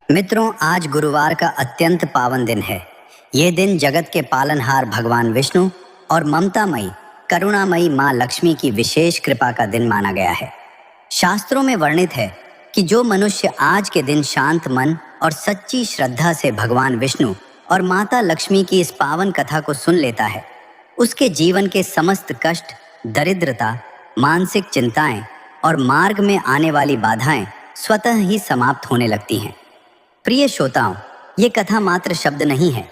मित्रों, आज गुरुवार का अत्यंत पावन दिन है। ये दिन जगत के पालनहार भगवान विष्णु और ममतामयी करुणामयी माँ लक्ष्मी की विशेष कृपा का दिन माना गया है। शास्त्रों में वर्णित है कि जो मनुष्य आज के दिन शांत मन और सच्ची श्रद्धा से भगवान विष्णु और माता लक्ष्मी की इस पावन कथा को सुन लेता है, उसके जीवन के समस्त कष्ट, दरिद्रता, मानसिक चिंताएं और मार्ग में आने वाली बाधाएं स्वतः ही समाप्त होने लगती हैं। प्रिय श्रोताओं, ये कथा मात्र शब्द नहीं है,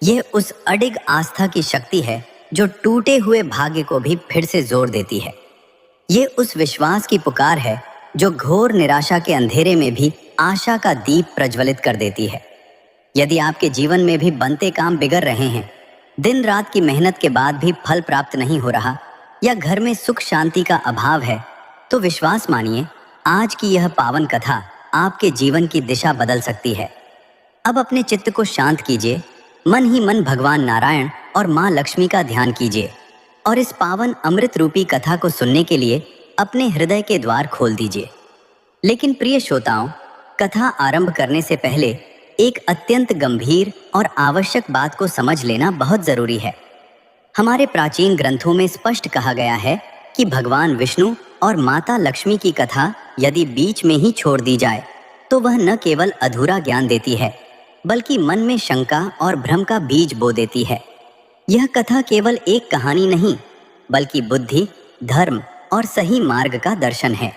यह उस अडिग आस्था की शक्ति है जो टूटे हुए भाग्य को भी फिर से जोड़ देती है। ये उस विश्वास की पुकार है जो घोर निराशा के अंधेरे में भी आशा का दीप प्रज्वलित कर देती है। यदि आपके जीवन में भी बनते काम बिगड़ रहे हैं, दिन रात की मेहनत के बाद भी फल प्राप्त नहीं हो रहा, या घर में सुख शांति का अभाव है, तो विश्वास मानिए, आज की यह पावन कथा आपके जीवन की दिशा बदल सकती है। अब अपने चित्त को शांत कीजिए, मन ही मन भगवान नारायण और माँ लक्ष्मी का ध्यान कीजिए और इस पावन अमृत रूपी कथा को सुनने के लिए अपने हृदय के द्वार खोल दीजिए। लेकिन प्रिय श्रोताओं, कथा आरंभ करने से पहले एक अत्यंत गंभीर और आवश्यक बात को समझ लेना बहुत जरूरी है। हमारे प्राचीन ग्रंथों में स्पष्ट कहा गया है कि भगवान विष्णु और माता लक्ष्मी की कथा यदि बीच में ही छोड़ दी जाए तो वह न केवल अधूरा ज्ञान देती है, बल्कि मन में शंका और भ्रम का बीज बो देती है। यह कथा केवल एक कहानी नहीं, बल्कि बुद्धि, धर्म और सही मार्ग का दर्शन है।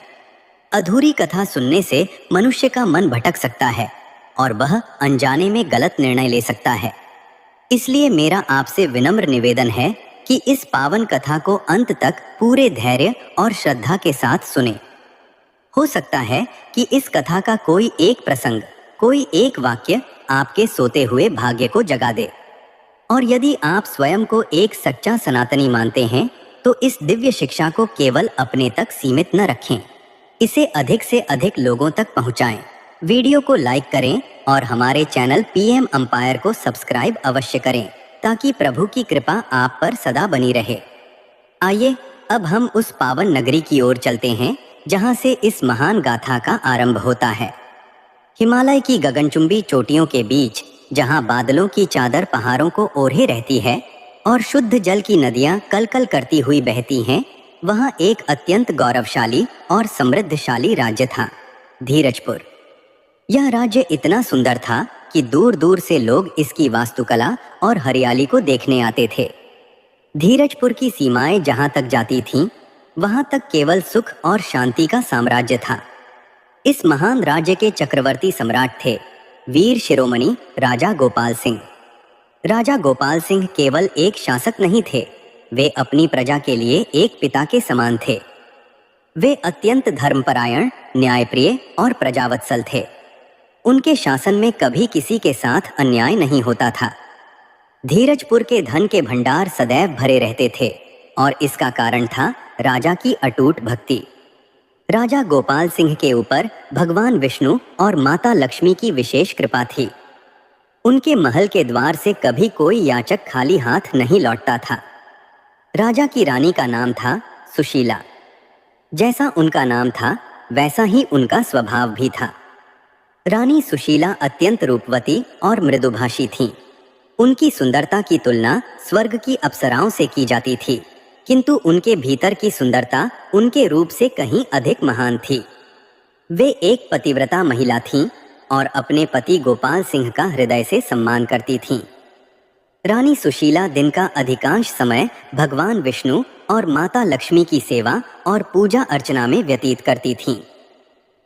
अधूरी कथा सुनने से मनुष्य का मन भटक सकता है और वह अनजाने में गलत निर्णय ले सकता है। इसलिए मेरा आपसे विनम्र निवेदन है कि इस पावन कथा को अंत तक पूरे धैर्य और श्रद्धा के साथ सुने। हो सकता है कि इस कथा का कोई एक प्रसंग, कोई एक वाक्य आपके सोते हुए भाग्य को जगा दे। और यदि आप स्वयं को एक सच्चा सनातनी मानते हैं, तो इस दिव्य शिक्षा को केवल अपने तक सीमित न रखें, इसे अधिक से अधिक लोगों तक पहुंचाएं। वीडियो को लाइक करें और हमारे चैनल पीएम एम्पायर को सब्सक्राइब अवश्य करें, ताकि प्रभु की कृपा आप पर सदा बनी रहे। आइए अब हम उस पावन नगरी की ओर चलते हैं जहां से इस महान गाथा का आरंभ होता है। हिमालय की गगनचुंबी चोटियों के बीच, जहां बादलों की चादर पहाड़ों को ओढ़े रहती है और शुद्ध जल की नदियां कलकल करती हुई बहती हैं, वहां एक अत्यंत गौरवशाली और समृद्धशाली राज्य था, धीरजपुर। यह राज्य इतना सुंदर था कि दूर दूर से लोग इसकी वास्तुकला और हरियाली को देखने आते थे। धीरजपुर की सीमाएं जहां तक जाती थीं, वहां तक केवल सुख और शांति का साम्राज्य था। इस महान राज्य के चक्रवर्ती सम्राट थे वीर शिरोमणि राजा गोपाल सिंह। राजा गोपाल सिंह केवल एक शासक नहीं थे, वे अपनी प्रजा के लिए एक पिता के समान थे। वे अत्यंत धर्मपरायण, न्यायप्रिय और प्रजावत्सल थे। उनके शासन में कभी किसी के साथ अन्याय नहीं होता था। धीरजपुर के धन के भंडार सदैव भरे रहते थे और इसका कारण था राजा की अटूट भक्ति। राजा गोपाल सिंह के ऊपर भगवान विष्णु और माता लक्ष्मी की विशेष कृपा थी। उनके महल के द्वार से कभी कोई याचक खाली हाथ नहीं लौटता था। राजा की रानी का नाम था सुशीला। जैसा उनका नाम था, वैसा ही उनका स्वभाव भी था। रानी सुशीला अत्यंत रूपवती और मृदुभाषी थीं। उनकी सुंदरता की तुलना स्वर्ग की अप्सराओं से की जाती थी, किंतु उनके भीतर की सुंदरता उनके रूप से कहीं अधिक महान थी। वे एक पतिव्रता महिला थीं और अपने पति गोपाल सिंह का हृदय से सम्मान करती थीं। रानी सुशीला दिन का अधिकांश समय भगवान विष्णु और माता लक्ष्मी की सेवा और पूजा अर्चना में व्यतीत करती थीं।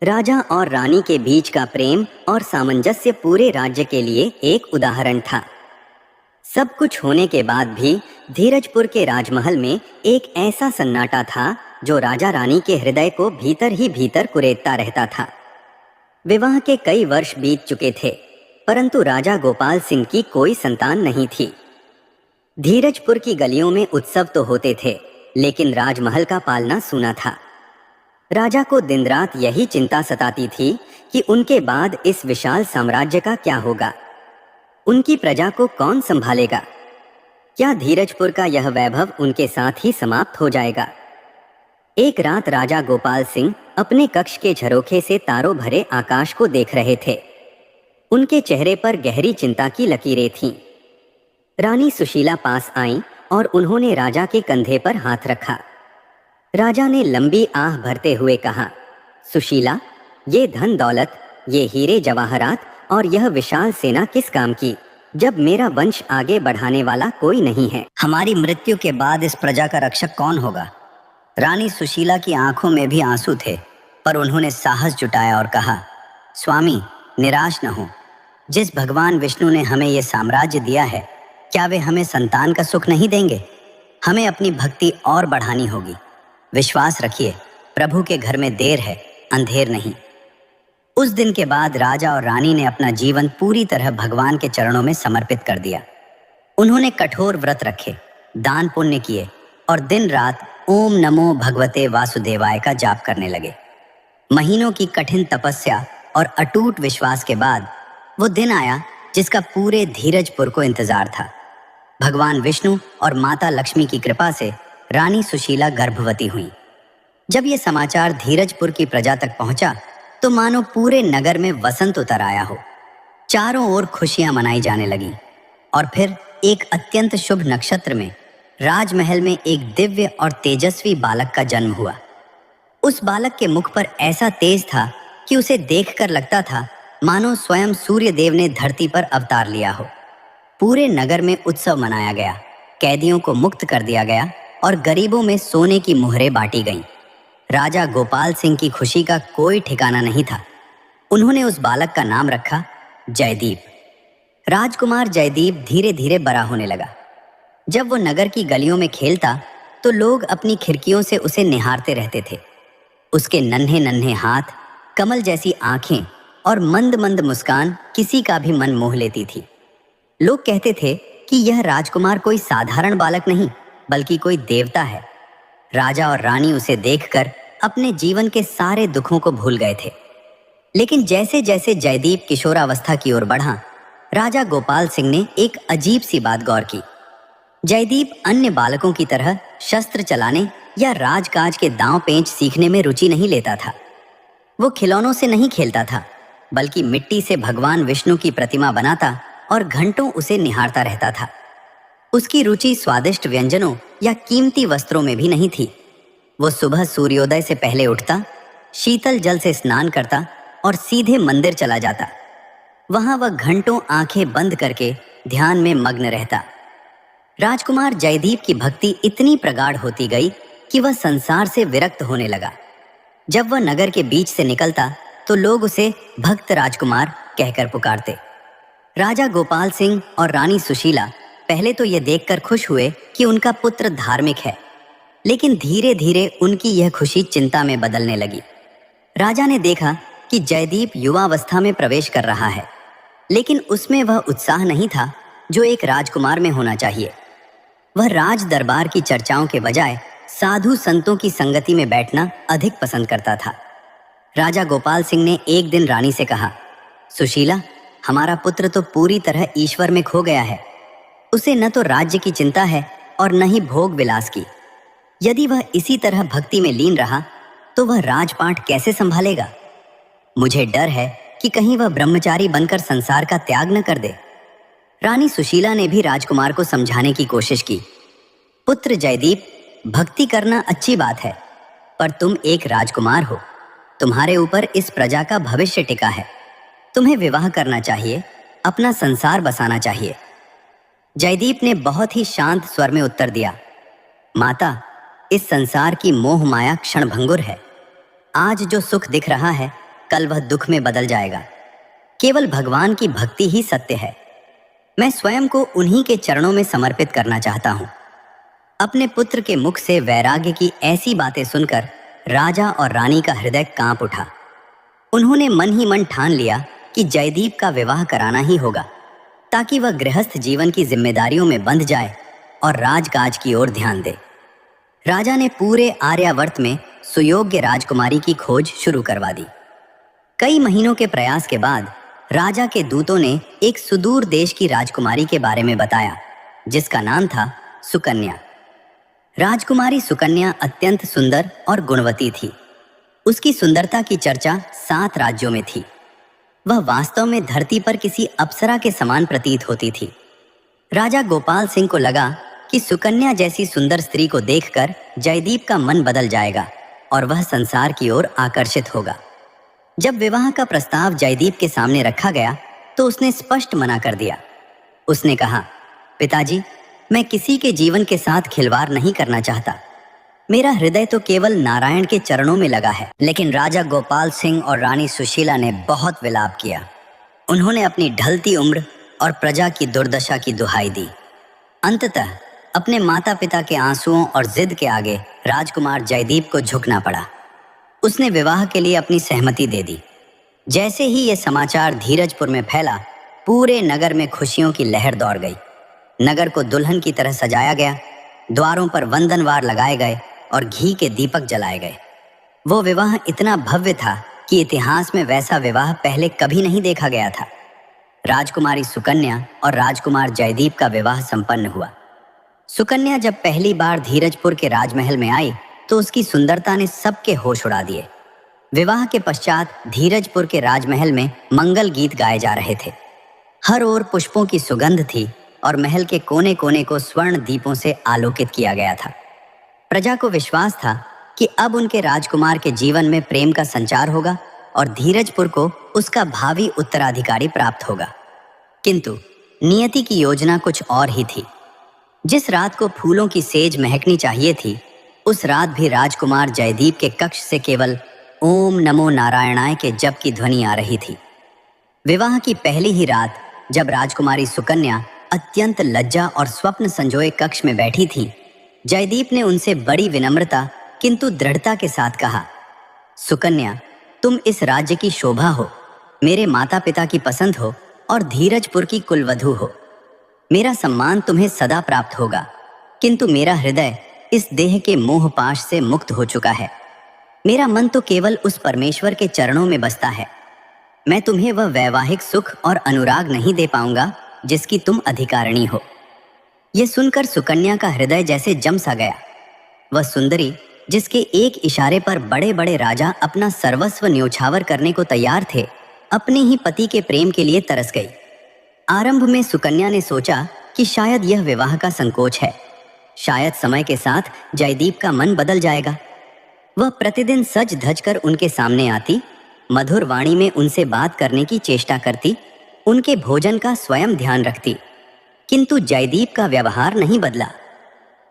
राजा और रानी के बीच का प्रेम और सामंजस्य पूरे राज्य के लिए एक उदाहरण था। सब कुछ होने के बाद भी धीरजपुर के राजमहल में एक ऐसा सन्नाटा था जो राजा रानी के हृदय को भीतर ही भीतर कुरेदता रहता था। विवाह के कई वर्ष बीत चुके थे, परंतु राजा गोपाल सिंह की कोई संतान नहीं थी। धीरजपुर की गलियों में उत्सव तो होते थे, लेकिन राजमहल का पालना सूना था। राजा को दिन रात यही चिंता सताती थी कि उनके बाद इस विशाल साम्राज्य का क्या होगा। उनकी प्रजा को कौन संभालेगा? क्या धीरजपुर का यह वैभव उनके साथ ही समाप्त हो जाएगा? एक रात राजा गोपाल सिंह अपने कक्ष के झरोखे से तारों भरे आकाश को देख रहे थे। उनके चेहरे पर गहरी चिंता की लकीरें थीं। रानी सुशीला पास आईं और उन्होंने राजा के कंधे पर हाथ रखा। राजा ने लंबी आह भरते हुए कहा, सुशीला, ये धन दौलत, ये हीरे जवाहरात और यह विशाल सेना किस काम की, जब मेरा वंश आगे बढ़ाने वाला कोई नहीं है। हमारी मृत्यु के बाद इस प्रजा का रक्षक कौन होगा? रानी सुशीला की आंखों में भी आंसू थे, पर उन्होंने साहस जुटाया और कहा, स्वामी, निराश न हो। जिस भगवान विष्णु ने हमें यह साम्राज्य दिया है, क्या वे हमें संतान का सुख नहीं देंगे? हमें अपनी भक्ति और बढ़ानी होगी। विश्वास रखिए, प्रभु के घर में देर है, अंधेर नहीं। उस दिन के बाद राजा और रानी ने अपना जीवन पूरी तरह भगवान के चरणों में समर्पित कर दिया। उन्होंने कठोर व्रत रखे, दान पुण्य किए और दिन रात ओम नमो भगवते वासुदेवाय का जाप करने लगे। महीनों की कठिन तपस्या और अटूट विश्वास के बाद वो दिन आया जिसका पूरे धीरजपुर को इंतजार था। भगवान विष्णु और माता लक्ष्मी की कृपा से रानी सुशीला गर्भवती हुई। जब ये समाचार धीरजपुर की प्रजा तक पहुंचा तो मानो पूरे नगर में वसंत उतर आया हो। चारों ओर खुशियां मनाई जाने लगी और फिर एक अत्यंत शुभ नक्षत्र में राजमहल में एक दिव्य और तेजस्वी बालक का जन्म हुआ। उस बालक के मुख पर ऐसा तेज था कि उसे देखकर लगता था मानो स्वयं सूर्य देव ने धरती पर अवतार लिया हो। पूरे नगर में उत्सव मनाया गया, कैदियों को मुक्त कर दिया गया और गरीबों में सोने की मुहरें बांटी गईं। राजा गोपाल सिंह की खुशी का कोई ठिकाना नहीं था। उन्होंने उस बालक का नाम रखा जयदीप। राजकुमार जयदीप धीरे धीरे बड़ा होने लगा। जब वो नगर की गलियों में खेलता तो लोग अपनी खिड़कियों से उसे निहारते रहते थे। उसके नन्हे नन्हे हाथ, कमल जैसी आंखें और मंद मंद मुस्कान किसी का भी मन मोह लेती थी। लोग कहते थे कि यह राजकुमार कोई साधारण बालक नहीं, बल्कि कोई देवता है। राजा और रानी उसे देखकर अपने जीवन के सारे दुखों को भूल गए थे। लेकिन जैसे जैसे जयदीप किशोरावस्था की ओर बढ़ा, राजा गोपाल सिंह ने एक अजीब सी बात गौर की। जयदीप अन्य बालकों की तरह शस्त्र चलाने या राजकाज के दांव पेंच सीखने में रुचि नहीं लेता था। वो खिलौनों से नहीं खेलता था, बल्कि मिट्टी से भगवान विष्णु की प्रतिमा बनाता और घंटों उसे निहारता रहता था। उसकी रुचि स्वादिष्ट व्यंजनों या कीमती वस्त्रों में भी नहीं थी। वो सुबह सूर्योदय से पहले उठता, शीतल जल से स्नान करता और सीधे मंदिर चला जाता। वहां वह घंटों आंखें बंद करके ध्यान में मग्न रहता। राजकुमार जयदीप की भक्ति इतनी प्रगाढ़ होती गई कि वह संसार से विरक्त होने लगा। जब वह नगर के बीच से निकलता तो लोग उसे भक्त राजकुमार कहकर पुकारते। राजा गोपाल सिंह और रानी सुशीला पहले तो यह देखकर खुश हुए कि उनका पुत्र धार्मिक है, लेकिन धीरे धीरे उनकी यह खुशी चिंता में बदलने लगी। राजा ने देखा कि जयदीप युवावस्था में प्रवेश कर रहा है, लेकिन उसमें वह उत्साह नहीं था जो एक राजकुमार में होना चाहिए। वह राज दरबार की चर्चाओं के बजाय साधु संतों की संगति में बैठना अधिक पसंद करता था। राजा गोपाल सिंह ने एक दिन रानी से कहा, सुशीला, हमारा पुत्र तो पूरी तरह ईश्वर में खो गया है। उसे न तो राज्य की चिंता है और न ही भोग विलास की। यदि वह इसी तरह भक्ति में लीन रहा तो वह राजपाट कैसे संभालेगा? मुझे डर है कि कहीं वह ब्रह्मचारी बनकर संसार का त्याग न कर दे। रानी सुशीला ने भी राजकुमार को समझाने की कोशिश की। पुत्र जयदीप, भक्ति करना अच्छी बात है, पर तुम एक राजकुमार हो। तुम्हारे ऊपर इस प्रजा का भविष्य टिका है। तुम्हें विवाह करना चाहिए, अपना संसार बसाना चाहिए। जयदीप ने बहुत ही शांत स्वर में उत्तर दिया, माता, इस संसार की मोह माया क्षणभंगुर है। आज जो सुख दिख रहा है, कल वह दुख में बदल जाएगा। केवल भगवान की भक्ति ही सत्य है। मैं स्वयं को उन्हीं के चरणों में समर्पित करना चाहता हूँ। अपने पुत्र के मुख से वैराग्य की ऐसी बातें सुनकर राजा और रानी का हृदय कांप उठा। उन्होंने मन ही मन ठान लिया कि जयदीप का विवाह कराना ही होगा, ताकि वह गृहस्थ जीवन की जिम्मेदारियों में बंध जाए और राजकाज की ओर ध्यान दे। राजा ने पूरे आर्यावर्त में सुयोग्य राजकुमारी की खोज शुरू करवा दी। कई महीनों के प्रयास के बाद राजा के दूतों ने एक सुदूर देश की राजकुमारी के बारे में बताया, जिसका नाम था सुकन्या। राजकुमारी सुकन्या अत्यंत सुंदर और गुणवती थी। उसकी सुंदरता की चर्चा 7 राज्यों में थी। वह वास्तव में धरती पर किसी अप्सरा के समान प्रतीत होती थी। राजा गोपाल सिंह को लगा कि सुकन्या जैसी सुंदर स्त्री को देखकर जयदीप का मन बदल जाएगा और वह संसार की ओर आकर्षित होगा। जब विवाह का प्रस्ताव जयदीप के सामने रखा गया तो उसने स्पष्ट मना कर दिया। उसने कहा, पिताजी, मैं किसी के जीवन के साथ खिलवाड़ नहीं करना चाहता। मेरा हृदय तो केवल नारायण के चरणों में लगा है। लेकिन राजा गोपाल सिंह और रानी सुशीला ने बहुत विलाप किया। उन्होंने अपनी ढलती उम्र और प्रजा की दुर्दशा की दुहाई दी। अंततः अपने माता पिता के आंसुओं और जिद के आगे राजकुमार जयदीप को झुकना पड़ा। उसने विवाह के लिए अपनी सहमति दे दी। जैसे ही यह समाचार धीरजपुर में फैला, पूरे नगर में खुशियों की लहर दौड़ गई। नगर को दुल्हन की तरह सजाया गया, द्वारों पर वंदनवार लगाए गए और घी के दीपक जलाए गए। वो विवाह इतना भव्य था कि इतिहास में वैसा विवाह पहले कभी नहीं देखा गया था। राजकुमारी सुकन्या और राजकुमार जयदीप का विवाह संपन्न हुआ। सुकन्या जब पहली बार धीरजपुर के राजमहल में आई तो उसकी सुंदरता ने सबके होश उड़ा दिए। विवाह के पश्चात धीरजपुर के राजमहल में मंगल गीत गाए जा रहे थे। हर ओर पुष्पों की सुगंध थी और महल के कोने कोने को स्वर्ण दीपों से आलोकित किया गया था। प्रजा को विश्वास था कि अब उनके राजकुमार के जीवन में प्रेम का संचार होगा और धीरजपुर को उसका भावी उत्तराधिकारी प्राप्त होगा। किंतु नियति की योजना कुछ और ही थी। जिस रात को फूलों की सेज महकनी चाहिए थी, उस रात भी राजकुमार जयदीप के कक्ष से केवल ओम नमो नारायणाय के जप की ध्वनि आ रही थी। विवाह की पहली ही रात जब राजकुमारी सुकन्या अत्यंत लज्जा और स्वप्न संजोए कक्ष में बैठी थी, जयदीप ने उनसे बड़ी विनम्रता किंतु दृढ़ता के साथ कहा, सुकन्या, तुम इस राज्य की शोभा हो, मेरे माता पिता की पसंद हो और धीरजपुर की कुलवधू हो। मेरा सम्मान तुम्हें सदा प्राप्त होगा, किंतु मेरा हृदय इस देह के मोह पाश से मुक्त हो चुका है। मेरा मन तो केवल उस परमेश्वर के चरणों में बसता है। मैं तुम्हें वह वैवाहिक सुख और अनुराग नहीं दे पाऊंगा जिसकी तुम अधिकारिणी हो। यह सुनकर सुकन्या का हृदय जैसे जम सा गया। वह सुंदरी, जिसके एक इशारे पर बड़े बड़े राजा अपना सर्वस्व न्योछावर करने को तैयार थे, अपने ही पति के प्रेम के लिए तरस गई। आरंभ में सुकन्या ने सोचा कि शायद यह विवाह का संकोच है, शायद समय के साथ जयदीप का मन बदल जाएगा। वह प्रतिदिन सज धज कर उनके सामने आती, मधुर वाणी में उनसे बात करने की चेष्टा करती, उनके भोजन का स्वयं ध्यान रखती। किंतु जयदीप का व्यवहार नहीं बदला।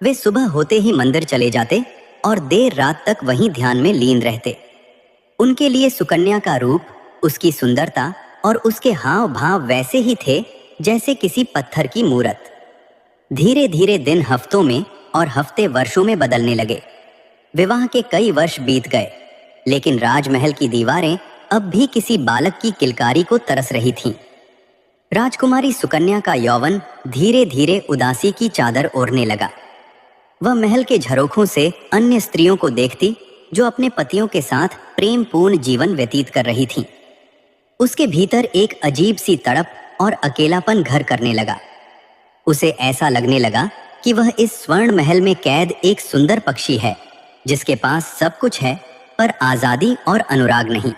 वे सुबह होते ही मंदिर चले जाते और देर रात तक वहीं ध्यान में लीन रहते। उनके लिए सुकन्या का रूप, उसकी सुंदरता और उसके हाव भाव वैसे ही थे जैसे किसी पत्थर की मूरत। धीरे धीरे दिन हफ्तों में और हफ्ते वर्षों में बदलने लगे। विवाह के कई वर्ष बीत गए, लेकिन राजमहल की दीवारें अब भी किसी बालक की किलकारी को तरस रही थीं। राजकुमारी सुकन्या का यौवन धीरे धीरे उदासी की चादर ओढ़ने लगा। वह महल के झरोखों से अन्य स्त्रियों को देखती जो अपने पतियों के साथ प्रेमपूर्ण जीवन व्यतीत कर रही थीं। उसके भीतर एक अजीब सी तड़प और अकेलापन घर करने लगा। उसे ऐसा लगने लगा कि वह इस स्वर्ण महल में कैद एक सुंदर पक्षी है, जिसके पास सब कुछ है पर आजादी और अनुराग नहीं।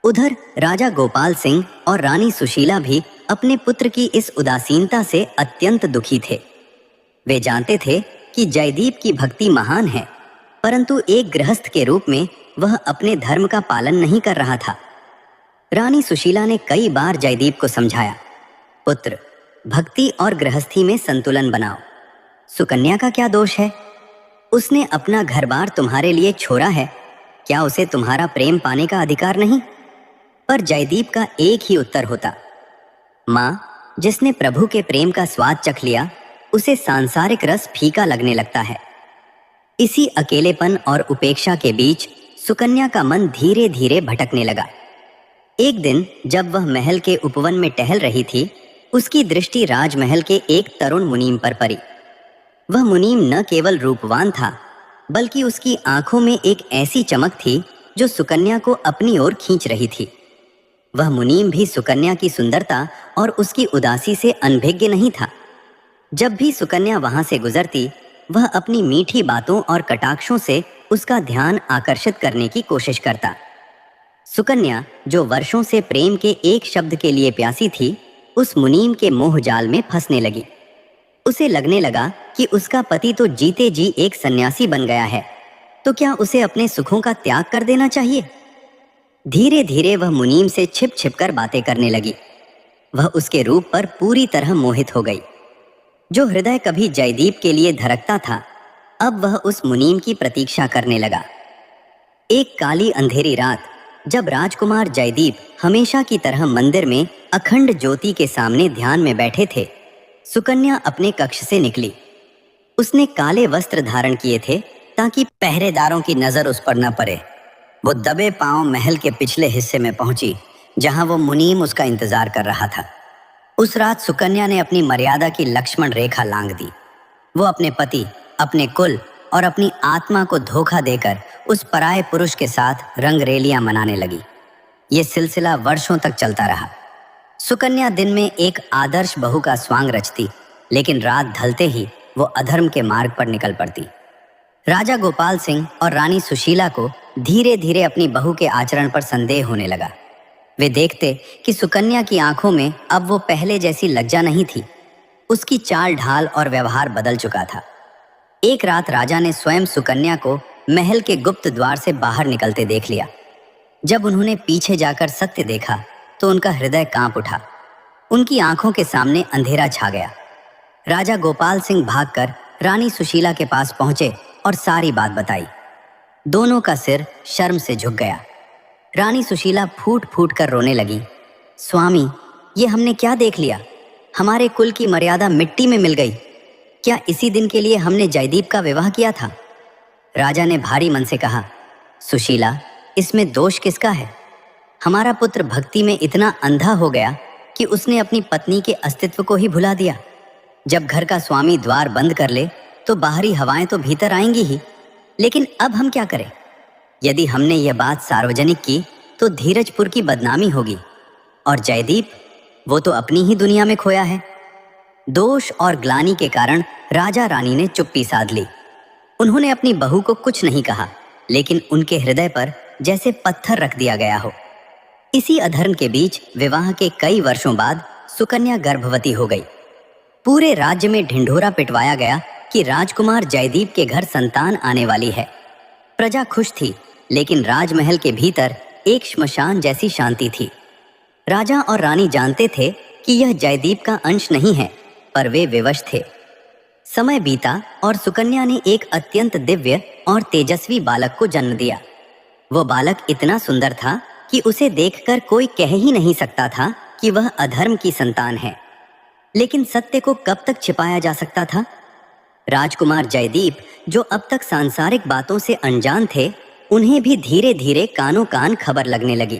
उधर राजा गोपाल सिंह और रानी सुशीला भी अपने पुत्र की इस उदासीनता से अत्यंत दुखी थे। वे जानते थे कि जयदीप की भक्ति महान है, परंतु एक गृहस्थ के रूप में वह अपने धर्म का पालन नहीं कर रहा था। रानी सुशीला ने कई बार जयदीप को समझाया, पुत्र, भक्ति और गृहस्थी में संतुलन बनाओ। सुकन्या का क्या दोष है? उसने अपना घर-बार तुम्हारे लिए छोड़ा है, क्या उसे तुम्हारा प्रेम पाने का अधिकार नहीं? पर जयदीप का एक ही उत्तर होता, माँ, जिसने प्रभु के प्रेम का स्वाद चख लिया, उसे सांसारिक रस फीका लगने लगता है। इसी अकेलेपन और उपेक्षा के बीच सुकन्या का मन धीरे धीरे भटकने लगा। एक दिन जब वह महल के उपवन में टहल रही थी, उसकी दृष्टि राजमहल के एक तरुण मुनीम पर पड़ी। वह मुनीम न केवल रूपवान था, बल्कि उसकी आंखों में एक ऐसी चमक थी जो सुकन्या को अपनी ओर खींच रही थी। वह मुनीम भी सुकन्या की सुंदरता और उसकी उदासी से अनभिज्ञ नहीं था। जब भी सुकन्या वहां से गुजरती, वह अपनी मीठी बातों और कटाक्षों से उसका ध्यान आकर्षित करने की कोशिश करता। सुकन्या, जो वर्षों से प्रेम के एक शब्द के लिए प्यासी थी, उस मुनीम के मोह जाल में फंसने लगी। उसे लगने लगा कि उसका पति तो जीते जी एक सन्यासी बन गया है, तो क्या उसे अपने सुखों का त्याग कर देना चाहिए? धीरे धीरे वह मुनीम से छिप छिप कर बातें करने लगी। वह उसके रूप पर पूरी तरह मोहित हो गई। जो हृदय कभी जयदीप के लिए धड़कता था, अब वह उस मुनीम की प्रतीक्षा करने लगा। एक काली अंधेरी रात, जब राजकुमार जयदीप हमेशा की तरह मंदिर में अखंड ज्योति के सामने ध्यान में बैठे थे, सुकन्या अपने कक्ष से निकली। उसने काले वस्त्र धारण किए थे ताकि पहरेदारों की नजर उस पर न पड़े। वो दबे पांव महल के पिछले हिस्से में पहुंची, जहां वो मुनीम उसका इंतजार कर रहा था। उस रात सुकन्या ने अपनी मर्यादा की लक्ष्मण रेखा लांघ दी। वो अपने पति, अपने कुल और अपनी आत्मा को धोखा देकर उस पराये पुरुष के साथ रंगरेलियां मनाने लगी। ये सिलसिला वर्षों तक चलता रहा। सुकन्या दिन में एक आदर्श बहू का स्वांग रचती, लेकिन रात ढलते ही वो अधर्म के मार्ग पर निकल पड़ती। राजा गोपाल सिंह और रानी सुशीला को धीरे धीरे अपनी बहू के आचरण पर संदेह होने लगा। वे देखते कि सुकन्या की आंखों में अब वो पहले जैसी लज्जा नहीं थी। उसकी चाल ढाल और व्यवहार बदल चुका था। एक रात राजा ने स्वयं सुकन्या को महल के गुप्त द्वार से बाहर निकलते देख लिया। जब उन्होंने पीछे जाकर सत्य देखा तो उनका हृदय कांप उठा। उनकी आंखों के सामने अंधेरा छा गया। राजा गोपाल सिंह भागकर रानी सुशीला के पास पहुंचे और सारी बात बताई। दोनों का सिर शर्म से झुक गया। रानी सुशीला फूट फूट कर रोने लगी। स्वामी, ये हमने क्या देख लिया? हमारे कुल की मर्यादा मिट्टी में मिल गई। क्या इसी दिन के लिए हमने जयदीप का विवाह किया था? राजा ने भारी मन से कहा, सुशीला, इसमें दोष किसका है? हमारा पुत्र भक्ति में इतना अंधा हो गया कि उसने अपनी पत्नी के अस्तित्व को ही भुला दिया। जब घर का स्वामी द्वार बंद कर ले तो बाहरी हवाएं तो भीतर आएंगी ही। लेकिन अब हम क्या करें? यदि हमने यह बात सार्वजनिक की तो धीरजपुर की बदनामी होगी, और जयदीप, वो तो अपनी ही दुनिया में खोया है। दोष और ग्लानि के कारण राजा रानी ने चुप्पी साध ली। उन्होंने अपनी बहू को कुछ नहीं कहा, लेकिन उनके हृदय पर जैसे पत्थर रख दिया गया हो। इसी अधर्म के बीच विवाह के कई वर्षों बाद सुकन्या गर्भवती हो गई। पूरे राज्य में ढिंढोरा पिटवाया गया कि राजकुमार जयदीप के घर संतान आने वाली है। प्रजा खुश थी, लेकिन राजमहल के भीतर एक श्मशान जैसी शांति थी। राजा और रानी जानते थे कि यह जयदीप का अंश नहीं है, पर वे विवश थे। समय बीता और सुकन्या ने एक अत्यंत दिव्य और तेजस्वी बालक को जन्म दिया। वो बालक इतना सुंदर था कि उसे देखकर कोई कह ही नहीं सकता था कि वह अधर्म की संतान है। लेकिन सत्य को कब तक छिपाया जा सकता था? राजकुमार जयदीप, जो अब तक सांसारिक बातों से अनजान थे, उन्हें भी धीरे धीरे कानों कान खबर लगने लगी।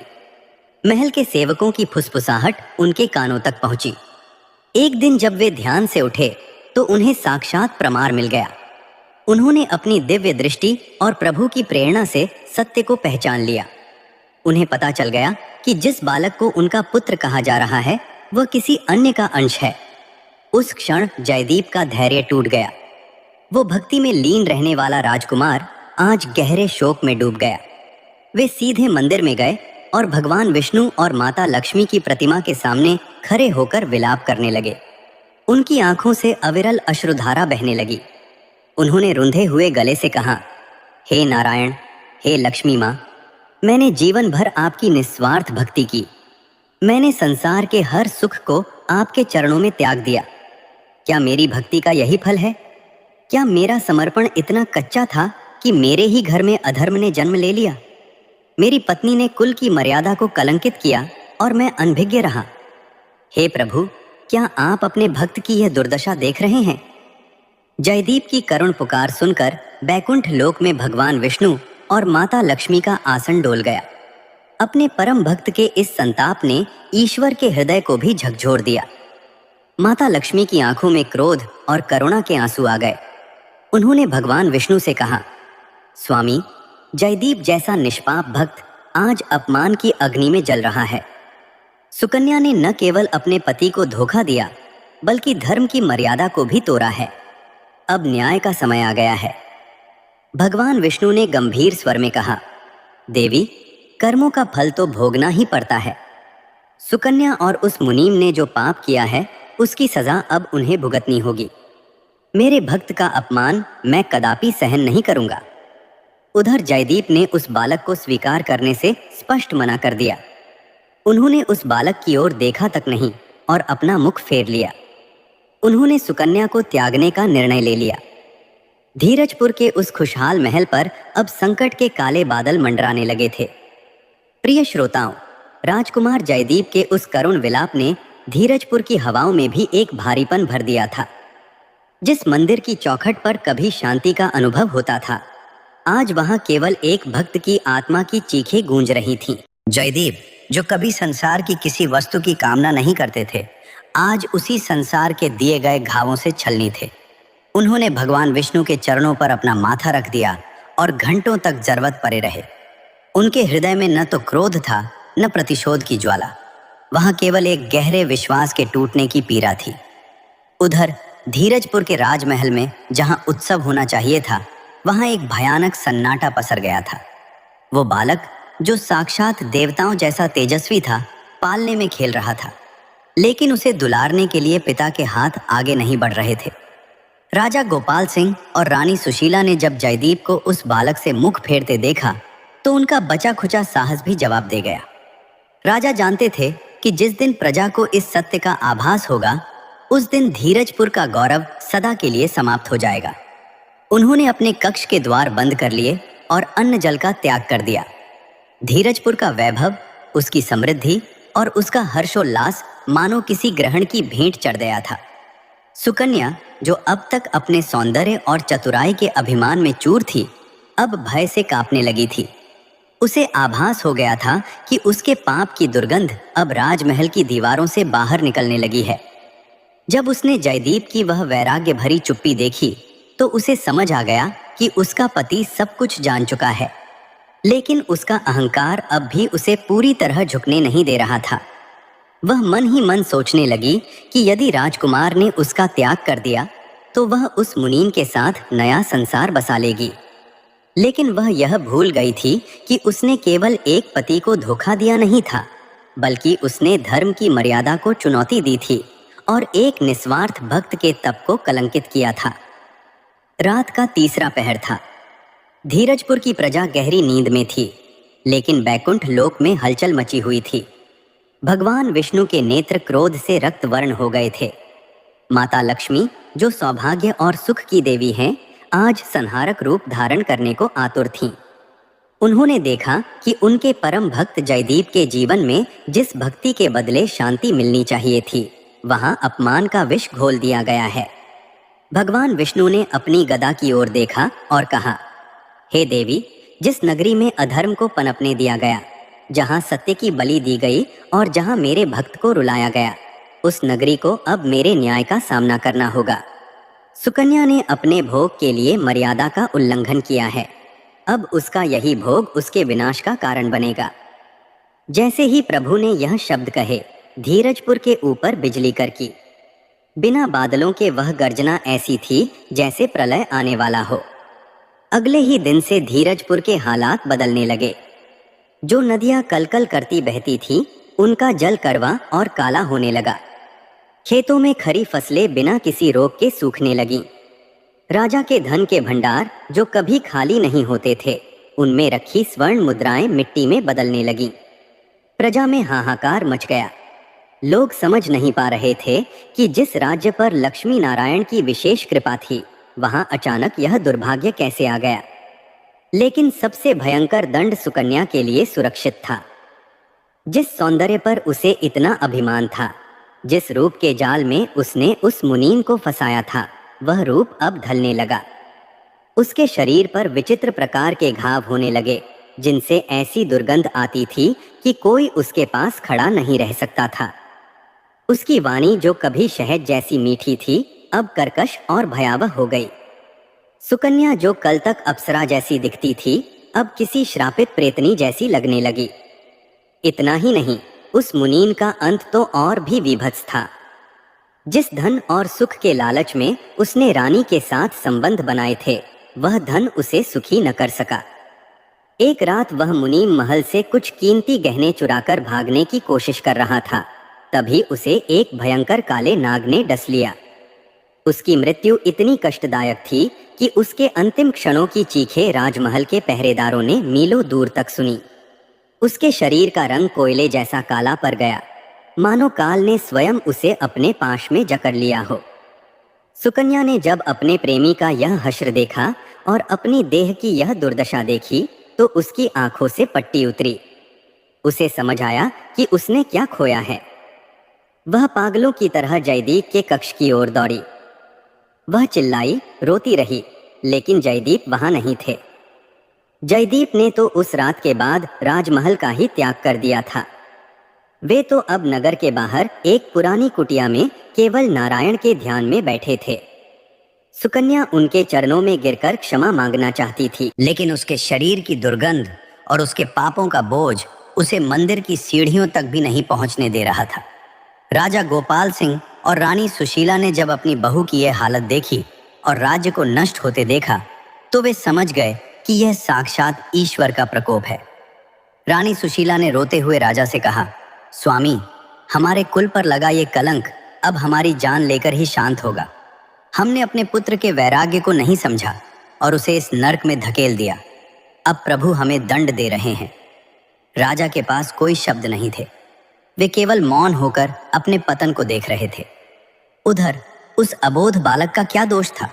महल के सेवकों की फुसफुसाहट उनके कानों तक पहुंची। एक दिन जब वे ध्यान से उठे तो उन्हें साक्षात प्रमाण मिल गया। उन्होंने अपनी दिव्य दृष्टि और प्रभु की प्रेरणा से सत्य को पहचान लिया। उन्हें पता चल गया कि जिस बालक को उनका पुत्र कहा जा रहा है, वह किसी अन्य का अंश है। उस क्षण जयदीप का धैर्य टूट गया। वो भक्ति में लीन रहने वाला राजकुमार आज गहरे शोक में डूब गया। वे सीधे मंदिर में गए और भगवान विष्णु और माता लक्ष्मी की प्रतिमा के सामने खड़े होकर विलाप करने लगे। उनकी आंखों से अविरल अश्रुधारा बहने लगी। उन्होंने रुंधे हुए गले से कहा, हे नारायण, हे लक्ष्मी माँ, मैंने जीवन भर आपकी निस्वार्थ भक्ति की। मैंने संसार के हर सुख को आपके चरणों में त्याग दिया। क्या मेरी भक्ति का यही फल है? क्या मेरा समर्पण इतना कच्चा था कि मेरे ही घर में अधर्म ने जन्म ले लिया? मेरी पत्नी ने कुल की मर्यादा को कलंकित किया और मैं अनभिज्ञ रहा। हे प्रभु, क्या आप अपने भक्त की यह दुर्दशा देख रहे हैं? जयदीप की करुण पुकार सुनकर बैकुंठ लोक में भगवान विष्णु और माता लक्ष्मी का आसन डोल गया। अपने परम भक्त के इस संताप ने ईश्वर के हृदय को भी झकझोर दिया। माता लक्ष्मी की आंखों में क्रोध और करुणा के आंसू आ गए। उन्होंने भगवान विष्णु से कहा, स्वामी, जयदीप जैसा निष्पाप भक्त आज अपमान की अग्नि में जल रहा है। सुकन्या ने न केवल अपने पति को धोखा दिया, बल्कि धर्म की मर्यादा को भी तोड़ा है। अब न्याय का समय आ गया है। भगवान विष्णु ने गंभीर स्वर में कहा, देवी, कर्मों का फल तो भोगना ही पड़ता है। सुकन्या और उस मुनीम ने जो पाप किया है उसकी सजा अब उन्हें भुगतनी होगी। मेरे भक्त का अपमान मैं कदापि सहन नहीं करूंगा। उधर जयदीप ने उस बालक को स्वीकार करने से स्पष्ट मना कर दिया। उन्होंने उस बालक की ओर देखा तक नहीं और अपना मुख फेर लिया। उन्होंने सुकन्या को त्यागने का निर्णय ले लिया। धीरजपुर के उस खुशहाल महल पर अब संकट के काले बादल मंडराने लगे थे। प्रिय श्रोताओं, राजकुमार जयदीप के उस करुण विलाप ने धीरजपुर की हवाओं में भी एक भारीपन भर दिया था। जिस मंदिर की चौखट पर कभी शांति का अनुभव होता था, आज वहां केवल एक भक्त की आत्मा की चीखें गूंज रही थीं। जयदीप, जो कभी संसार की किसी वस्तु की कामना नहीं करते थे, आज उसी संसार के दिए गए घावों से छलनी थे। उन्होंने भगवान विष्णु के चरणों पर अपना माथा रख दिया और घंटों तक जरवत पड़े रहे। उनके हृदय में न तो क्रोध था न प्रतिशोध की ज्वाला, वहां केवल एक गहरे विश्वास के टूटने की पीड़ा थी। उधर धीरजपुर के राजमहल में जहां उत्सव होना चाहिए था, वहां एक भयानक सन्नाटा पसर गया था। वो बालक जो साक्षात देवताओं जैसा तेजस्वी था, पालने में खेल रहा था, लेकिन उसे दुलारने के लिए पिता के हाथ आगे नहीं बढ़ रहे थे। राजा गोपाल सिंह और रानी सुशीला ने जब जयदीप को उस बालक से मुख फेरते देखा तो उनका बचा खुचा साहस भी जवाब दे गया। राजा जानते थे कि जिस दिन प्रजा को इस सत्य का आभास होगा, उस दिन धीरजपुर का गौरव सदा के लिए समाप्त हो जाएगा। उन्होंने अपने कक्ष के द्वार बंद कर लिए और अन्न जल का त्याग कर दिया। धीरजपुर का वैभव, उसकी समृद्धि और उसका हर्षोल्लास मानो किसी ग्रहण की भेंट चढ़ गया था। सुकन्या, जो अब तक अपने सौंदर्य और चतुराई के अभिमान में चूर थी, अब भय से कांपने लगी थी। उसे आभास हो गया था कि उसके पाप की दुर्गंध अब राजमहल की दीवारों से बाहर निकलने लगी है। जब उसने जयदीप की वह वैराग्य भरी चुप्पी देखी तो उसे समझ आ गया कि उसका पति सब कुछ जान चुका है, लेकिन उसका अहंकार अब भी उसे पूरी तरह झुकने नहीं दे रहा था। वह मन ही मन सोचने लगी कि यदि राजकुमार ने उसका त्याग कर दिया तो वह उस मुनीम के साथ नया संसार बसा लेगी। लेकिन वह यह भूल गई थी कि उसने केवल एक पति को धोखा दिया नहीं था, बल्कि उसने धर्म की मर्यादा को चुनौती दी थी और एक निस्वार्थ भक्त के तप को कलंकित किया था। रात का तीसरा पहर था। धीरजपुर की प्रजा गहरी नींद में थी, लेकिन बैकुंठ लोक में हलचल मची हुई थी। भगवान विष्णु के नेत्र क्रोध से रक्त वर्ण हो गए थे। माता लक्ष्मी, जो सौभाग्य और सुख की देवी हैं, आज संहारक रूप धारण करने को आतुर थीं। उन्होंने देखा कि उनके परम भक्त जयदीप के जीवन में जिस भक्ति के बदले शांति मिलनी चाहिए थी, वहां अपमान का विष घोल दिया गया है। भगवान विष्णु ने अपनी गदा की ओर देखा और कहा, हे देवी, जिस नगरी में अधर्म को पनपने दिया गया, जहां सत्य की बलि दी गई और जहां मेरे भक्त को रुलाया गया, उस नगरी को अब मेरे न्याय का सामना करना होगा। सुकन्या ने अपने भोग के लिए मर्यादा का उल्लंघन किया है। अब उसका यही भोग उसके विनाश का कारण बनेगा। जैसे ही प्रभु ने यह शब्द कहे, धीरजपुर के ऊपर बिजली करकी। बिना बादलों के वह गर्जना ऐसी थी जैसे प्रलय आने वाला हो। अगले ही दिन से धीरजपुर के हालात बदलने लगे। जो नदियां कलकल करती बहती थीं, उनका जल करवा और काला होने लगा। खेतों में खरी फसलें बिना किसी रोग के सूखने लगीं। राजा के धन के भंडार, जो कभी खाली नहीं होते थे, उनमें रखी स्वर्ण मुद्राएं मिट्टी में बदलने लगीं। प्रजा में हाहाकार मच गया। लोग समझ नहीं पा रहे थे कि जिस राज्य पर लक्ष्मी नारायण की विशेष कृपा थी, वहां अचानक यह दुर्भाग्य कैसे आ गया। लेकिन सबसे भयंकर दंड सुकन्या के लिए सुरक्षित था। जिस सौंदर्य पर उसे इतना अभिमान था, जिस रूप के जाल में उसने उस मुनीम को फंसाया था, वह रूप अब ढलने लगा। उसके शरीर पर विचित्र प्रकार के घाव होने लगे, जिनसे ऐसी दुर्गंध आती थी कि कोई उसके पास खड़ा नहीं रह सकता था। उसकी वाणी, जो कभी शहद जैसी मीठी थी, अब कर्कश और भयावह हो गई। सुकन्या, जो कल तक अप्सरा जैसी दिखती थी, अब किसी श्रापित प्रेतनी जैसी लगने लगी। इतना ही नहीं, उस मुनीम का अंत तो और भी विभत्स था। जिस धन और सुख के लालच में उसने रानी के साथ संबंध बनाए थे, वह धन उसे सुखी न कर सका। एक रात वह मुनीम महल से कुछ कीमती गहने चुराकर भागने की कोशिश कर रहा था। तभी उसे एक भयंकर काले नाग ने डस लिया। उसकी मृत्यु इतनी कष्टदायक थी कि उसके अंतिम क्षणों की चीखें राजमहल के पहरेदारों ने मीलों दूर तक सुनी। उसके शरीर का रंग कोयले जैसा काला पड़ गया, मानो काल ने स्वयं उसे अपने पाश में जकड़ लिया हो। सुकन्या ने जब अपने प्रेमी का यह हश्र देखा और अपनी देह की यह दुर्दशा देखी तो उसकी आंखों से पट्टी उतरी। उसे समझ आया कि उसने क्या खोया है। वह पागलों की तरह जयदीप के कक्ष की ओर दौड़ी। वह चिल्लाई, रोती रही, लेकिन जयदीप वहां नहीं थे। जयदीप ने तो उस रात के बाद राजमहल का ही त्याग कर दिया था। वे तो अब नगर के बाहर एक पुरानी कुटिया में केवल नारायण के ध्यान में बैठे थे। सुकन्या उनके चरणों में गिरकर क्षमा मांगना चाहती थी, लेकिन उसके शरीर की दुर्गंध और उसके पापों का बोझ उसे मंदिर की सीढ़ियों तक भी नहीं पहुंचने दे रहा था। राजा गोपाल सिंह और रानी सुशीला ने जब अपनी बहू की यह हालत देखी और राज्य को नष्ट होते देखा तो वे समझ गए कि यह साक्षात ईश्वर का प्रकोप है। रानी सुशीला ने रोते हुए राजा से कहा, स्वामी, हमारे कुल पर लगा ये कलंक अब हमारी जान लेकर ही शांत होगा। हमने अपने पुत्र के वैराग्य को नहीं समझा और उसे इस नरक में धकेल दिया। अब प्रभु हमें दंड दे रहे हैं। राजा के पास कोई शब्द नहीं थे। वे केवल मौन होकर अपने पतन को देख रहे थे। उधर उस अबोध बालक का क्या दोष था?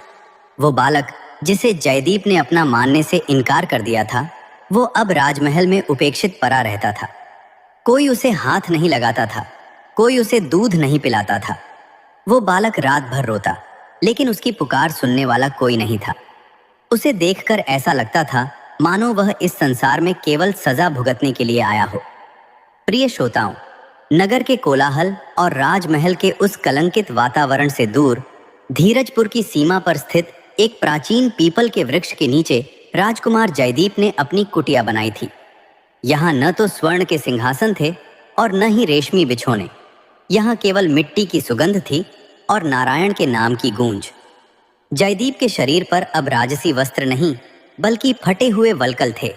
वो बालक जिसे जयदीप ने अपना मानने से इनकार कर दिया था, वो अब राजमहल में उपेक्षित पड़ा रहता था। कोई उसे हाथ नहीं लगाता था, कोई उसे दूध नहीं पिलाता था। वो बालक रात भर रोता, लेकिन उसकी पुकार सुनने वाला कोई नहीं था। उसे देखकर ऐसा लगता था मानो वह इस संसार में केवल सजा भुगतने के लिए आया हो। प्रिय श्रोताओं, नगर के कोलाहल और राजमहल के उस कलंकित वातावरण से दूर धीरजपुर की सीमा पर स्थित एक प्राचीन पीपल के वृक्ष के नीचे राजकुमार जयदीप ने अपनी कुटिया बनाई थी। यहाँ न तो स्वर्ण के सिंहासन थे और न ही रेशमी बिछौने। यहाँ केवल मिट्टी की सुगंध थी और नारायण के नाम की गूंज। जयदीप के शरीर पर अब राजसी वस्त्र नहीं बल्कि फटे हुए वल्कल थे,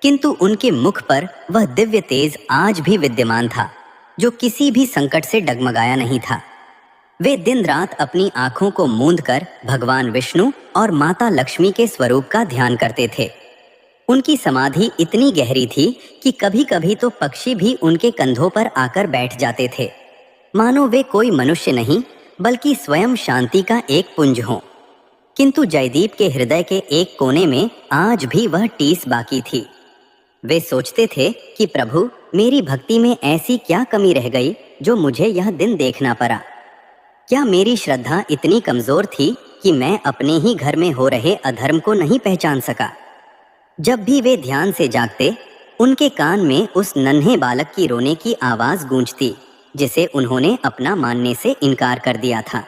किंतु उनके मुख पर वह दिव्य तेज आज भी विद्यमान था जो किसी भी संकट से डगमगाया नहीं था। वे दिन रात अपनी आंखों को मूंद कर भगवान विष्णु और माता लक्ष्मी के स्वरूप का ध्यान करते थे। उनकी समाधि इतनी गहरी थी कि कभी कभी तो पक्षी भी उनके कंधों पर आकर बैठ जाते थे, मानो वे कोई मनुष्य नहीं बल्कि स्वयं शांति का एक पुंज हो। किंतु जयदीप के हृदय के एक कोने में आज भी वह टीस बाकी थी। वे सोचते थे कि प्रभु, मेरी भक्ति में ऐसी क्या कमी रह गई जो मुझे यह दिन देखना पड़ा? क्या मेरी श्रद्धा इतनी कमजोर थी कि मैं अपने ही घर में हो रहे अधर्म को नहीं पहचान सका? जब भी वे ध्यान से जागते, उनके कान में उस नन्हे बालक की रोने की आवाज गूंजती जिसे उन्होंने अपना मानने से इनकार कर दिया था।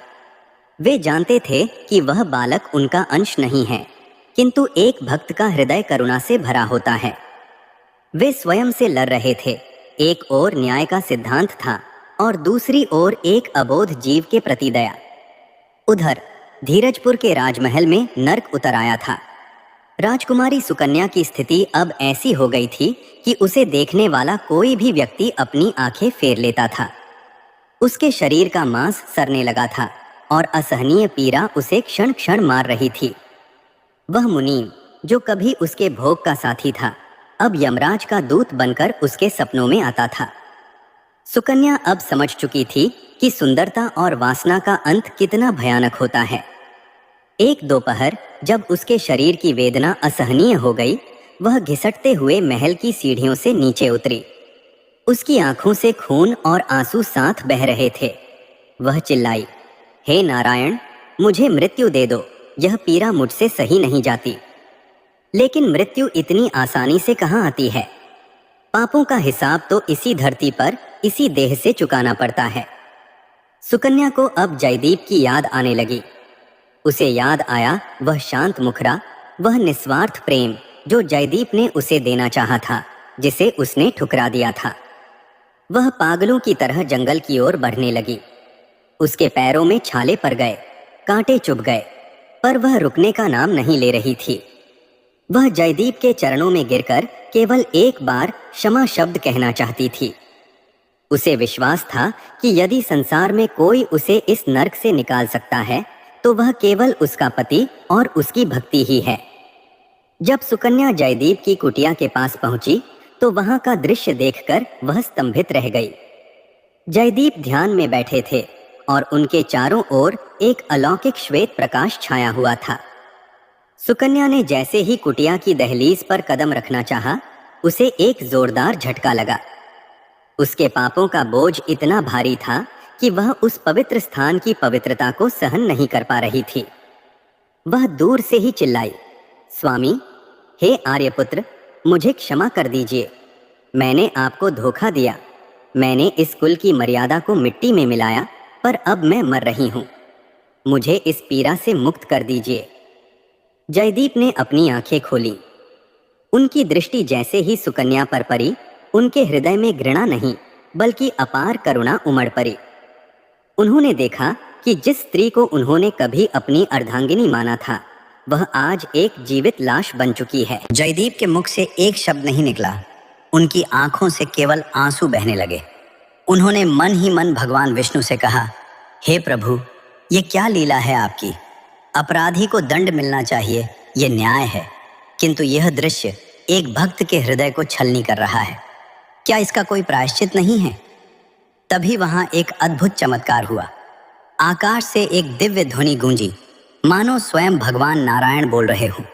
वे जानते थे कि वह बालक उनका अंश नहीं है, किंतु एक भक्त का हृदय करुणा से भरा होता है। वे स्वयं से लड़ रहे थे। एक ओर न्याय का सिद्धांत था और दूसरी ओर एक अबोध जीव के प्रति दया। उधर धीरजपुर के राजमहल में नर्क उतर आया था। राजकुमारी सुकन्या की स्थिति अब ऐसी हो गई थी कि उसे देखने वाला कोई भी व्यक्ति अपनी आंखें फेर लेता था। उसके शरीर का मांस सरने लगा था और असहनीय पीड़ा उसे क्षण क्षण मार रही थी। वह मुनीम जो कभी उसके भोग का साथी था, अब यमराज का दूत बनकर उसके सपनों में आता था। सुकन्या अब समझ चुकी थी कि सुंदरता और वासना का अंत कितना भयानक होता है। एक दोपहर जब उसके शरीर की वेदना असहनीय हो गई, वह घिसटते हुए महल की सीढ़ियों से नीचे उतरी। उसकी आंखों से खून और आंसू साथ बह रहे थे। वह चिल्लाई, हे नारायण, मुझे मृत्यु दे दो, यह पीड़ा मुझसे सही नहीं जाती। लेकिन मृत्यु इतनी आसानी से कहाँ आती है? पापों का हिसाब तो इसी धरती पर इसी देह से चुकाना पड़ता है। सुकन्या को अब जयदीप की याद आने लगी। उसे याद आया वह शांत मुखरा, वह निस्वार्थ प्रेम जो जयदीप ने उसे देना चाहा था, जिसे उसने ठुकरा दिया था। वह पागलों की तरह जंगल की ओर बढ़ने लगी। उसके पैरों में छाले पड़ गए, कांटे चुभ गए, पर वह रुकने का नाम नहीं ले रही थी। वह जयदीप के चरणों में गिरकर केवल एक बार क्षमा शब्द कहना चाहती थी। उसे विश्वास था कि यदि संसार में कोई उसे इस नर्क से निकाल सकता है तो वह केवल उसका पति और उसकी भक्ति ही है। जब सुकन्या जयदीप की कुटिया के पास पहुंची तो वहां का दृश्य देखकर वह स्तंभित रह गई। जयदीप ध्यान में बैठे थे और उनके चारों ओर एक अलौकिक श्वेत प्रकाश छाया हुआ था। सुकन्या ने जैसे ही कुटिया की दहलीज पर कदम रखना चाहा, उसे एक जोरदार झटका लगा। उसके पापों का बोझ इतना भारी था कि वह उस पवित्र स्थान की पवित्रता को सहन नहीं कर पा रही थी। वह दूर से ही चिल्लाई, स्वामी, हे आर्यपुत्र, मुझे क्षमा कर दीजिए। मैंने आपको धोखा दिया। मैंने इस कुल की मर्यादा को मिट्टी में मिलाया, पर अब मैं मर रही हूँ। मुझे इस पीड़ा से मुक्त कर दीजिए। जयदीप ने अपनी आंखें खोली। उनकी दृष्टि जैसे ही सुकन्या पर पड़ी, उनके हृदय में घृणा नहीं बल्कि अपार करुणा उमड़ पड़ी। उन्होंने देखा कि जिस स्त्री को उन्होंने कभी अपनी अर्धांगिनी माना था, वह आज एक जीवित लाश बन चुकी है। जयदीप के मुख से एक शब्द नहीं निकला। उनकी आंखों से केवल आंसू बहने लगे। उन्होंने मन ही मन भगवान विष्णु से कहा, हे प्रभु, ये क्या लीला है आपकी। अपराधी को दंड मिलना चाहिए, ये न्याय है, किंतु यह दृश्य एक भक्त के हृदय को छलनी कर रहा है। क्या इसका कोई प्रायश्चित नहीं है? तभी वहां एक अद्भुत चमत्कार हुआ। आकाश से एक दिव्य ध्वनि गूंजी, मानो स्वयं भगवान नारायण बोल रहे हों।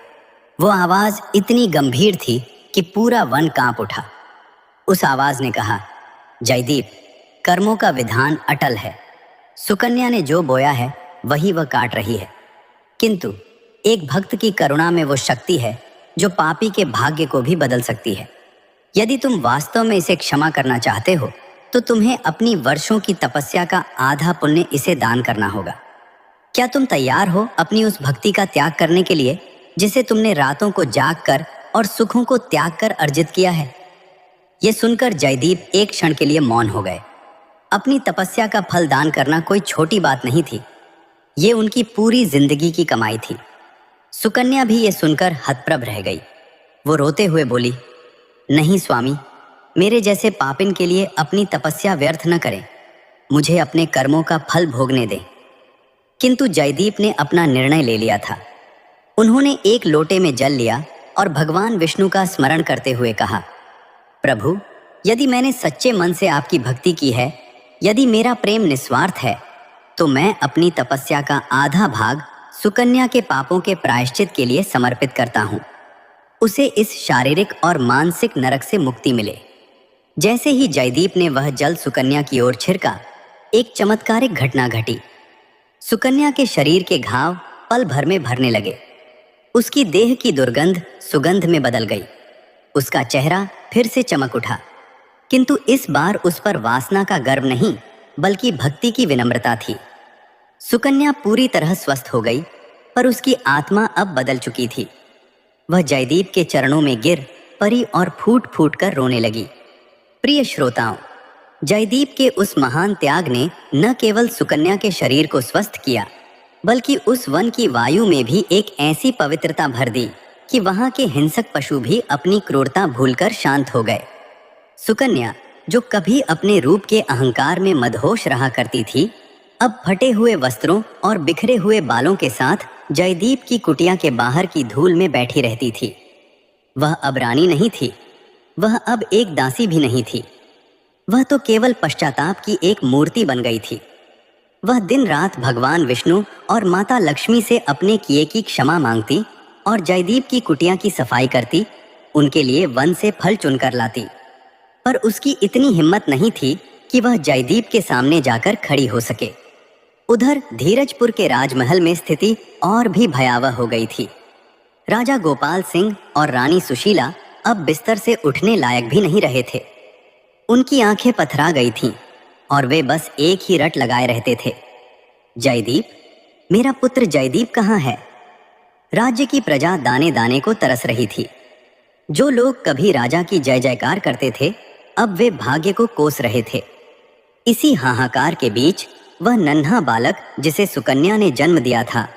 वो आवाज इतनी गंभीर थी कि पूरा वन कांप उठा। उस आवाज ने कहा, जयदीप, कर्मों का विधान अटल है। सुकन्या ने जो बोया है वही वह काट रही है, किंतु एक भक्त की करुणा में वो शक्ति है जो पापी के भाग्य को भी बदल सकती है। यदि तुम वास्तव में इसे क्षमा करना चाहते हो तो तुम्हें अपनी वर्षों की तपस्या का आधा पुण्य इसे दान करना होगा। क्या तुम तैयार हो अपनी उस भक्ति का त्याग करने के लिए जिसे तुमने रातों को जाग कर और सुखों को त्याग कर अर्जित किया है? यह सुनकर जयदीप एक क्षण के लिए मौन हो गए। अपनी तपस्या का फल दान करना कोई छोटी बात नहीं थी। ये उनकी पूरी जिंदगी की कमाई थी। सुकन्या भी ये सुनकर हतप्रभ रह गई। वो रोते हुए बोली, नहीं स्वामी, मेरे जैसे पापिन के लिए अपनी तपस्या व्यर्थ न करें। मुझे अपने कर्मों का फल भोगने दें। किंतु जयदीप ने अपना निर्णय ले लिया था। उन्होंने एक लोटे में जल लिया और भगवान विष्णु का स्मरण करते हुए कहा, प्रभु, यदि मैंने सच्चे मन से आपकी भक्ति की है, यदि मेरा प्रेम निस्वार्थ है, तो मैं अपनी तपस्या का आधा भाग सुकन्या के पापों के प्रायश्चित के लिए समर्पित करता हूँ। उसे इस शारीरिक और मानसिक नरक से मुक्ति मिले। जैसे ही जयदीप ने वह जल सुकन्या की ओर छिड़का, एक चमत्कारिक घटना घटी। सुकन्या के शरीर के घाव पल भर में भरने लगे। उसकी देह की दुर्गंध सुगंध में बदल गई। उसका चेहरा फिर से चमक उठा, किंतु इस बार उस पर वासना का गर्व नहीं बल्कि भक्ति की विनम्रता थी। सुकन्या पूरी तरह स्वस्थ हो गई, पर उसकी आत्मा अब बदल चुकी थी। वह जयदीप के चरणों में गिर परी और फूट फूट कर रोने लगी। प्रिय श्रोताओं, जयदीप के उस महान त्याग ने न केवल सुकन्या के शरीर को स्वस्थ किया, बल्कि उस वन की वायु में भी एक ऐसी पवित्रता भर दी कि वहां के हिंसक पशु भी अपनी क्रूरता भूलकर शांत हो गए। सुकन्या, जो कभी अपने रूप के अहंकार में मदहोश रहा करती थी, अब फटे हुए वस्त्रों और बिखरे हुए बालों के साथ जयदीप की कुटिया के बाहर की धूल में बैठी रहती थी। वह अब रानी नहीं थी, वह अब एक दासी भी नहीं थी। वह तो केवल पश्चाताप की एक मूर्ति बन गई थी। वह दिन रात भगवान विष्णु और माता लक्ष्मी से अपने किए की क्षमा मांगती और जयदीप की कुटिया की सफाई करती, उनके लिए वन से फल चुनकर लाती। पर उसकी इतनी हिम्मत नहीं थी कि वह जयदीप के सामने जाकर खड़ी हो सके। उधर धीरजपुर के राजमहल में स्थिति और भी भयावह हो गई थी। राजा गोपाल सिंह और रानी सुशीला अब बिस्तर से उठने लायक भी नहीं रहे थे। उनकी आंखें पथरा गई थीं और वे बस एक ही रट लगाए रहते थे, जयदीप, मेरा पुत्र जयदीप कहाँ है? राज्य की प्रजा दाने दाने को तरस रही थी। जो लोग कभी राजा की जय जयकार करते थे, अब वे भाग्य को कोस रहे थे। इसी हाहाकार के बीच वह नन्हा बालक जिसे सुकन्या ने जन्म दिया था,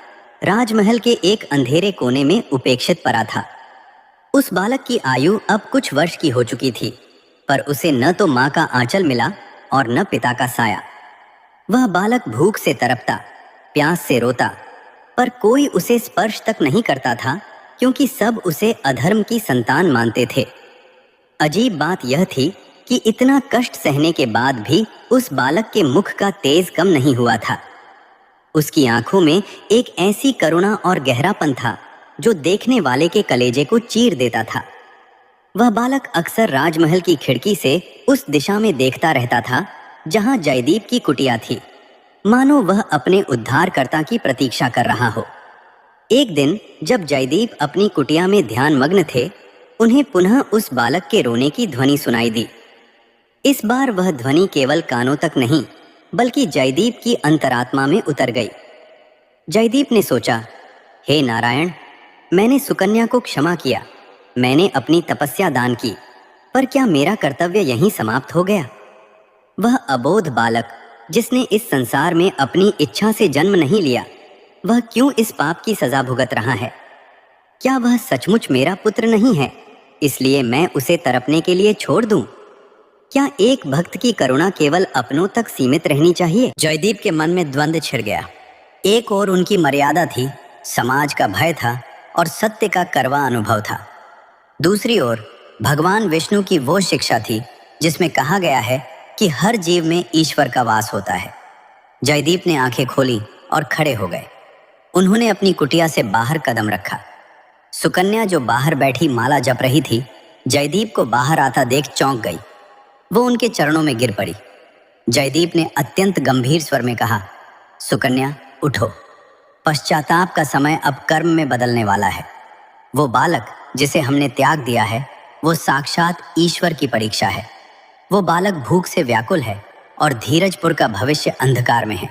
राजमहल के एक अंधेरे कोने में उपेक्षित पड़ा था। उस बालक की आयु अब कुछ वर्ष की हो चुकी थी, पर उसे न तो माँ का आंचल मिला और न पिता का साया। वह बालक भूख से तड़पता, प्यास से रोता, पर कोई उसे स्पर्श तक नहीं करता था, क्योंकि सब उसे अधर्म की संतान मानते थे। अजीब बात यह थी कि इतना कष्ट सहने के बाद भी उस बालक के मुख का तेज कम नहीं हुआ था। उसकी आंखों में एक ऐसी करुणा और गहरापन था जो देखने वाले के कलेजे को चीर देता था। वह बालक अक्सर राजमहल की खिड़की से उस दिशा में देखता रहता था जहां जयदीप की कुटिया थी, मानो वह अपने उद्धारकर्ता की प्रतीक्षा कर रहा हो। एक दिन जब जयदीप अपनी कुटिया में ध्यानमग्न थे, उन्हें पुनः उस बालक के रोने की ध्वनि सुनाई दी। इस बार वह ध्वनि केवल कानों तक नहीं, बल्कि जयदीप की अंतरात्मा में उतर गई। जयदीप ने सोचा, हे नारायण, मैंने सुकन्या को क्षमा किया, मैंने अपनी तपस्या दान की, पर क्या मेरा कर्तव्य यहीं समाप्त हो गया? वह अबोध बालक जिसने इस संसार में अपनी इच्छा से जन्म नहीं लिया, वह क्यों इस पाप की सजा भुगत रहा है? क्या वह सचमुच मेरा पुत्र नहीं है, इसलिए मैं उसे तड़पने के लिए छोड़ दूं? क्या एक भक्त की करुणा केवल अपनों तक सीमित रहनी चाहिए? जयदीप के मन में द्वंद्व छिड़ गया। एक ओर उनकी मर्यादा थी, समाज का भय था और सत्य का कड़वा अनुभव था। दूसरी ओर भगवान विष्णु की वो शिक्षा थी जिसमें कहा गया है कि हर जीव में ईश्वर का वास होता है। जयदीप ने आंखें खोली और खड़े हो गए। उन्होंने अपनी कुटिया से बाहर कदम रखा। सुकन्या जो बाहर बैठी माला जप रही थी, जयदीप को बाहर आता देख चौंक गई। वो उनके चरणों में गिर पड़ी। जयदीप ने अत्यंत गंभीर स्वर में कहा, सुकन्या उठो, पश्चाताप का समय अब कर्म में बदलने वाला है। वो बालक जिसे हमने त्याग दिया है, वो साक्षात ईश्वर की परीक्षा है। वो बालक भूख से व्याकुल है और धीरजपुर का भविष्य अंधकार में है।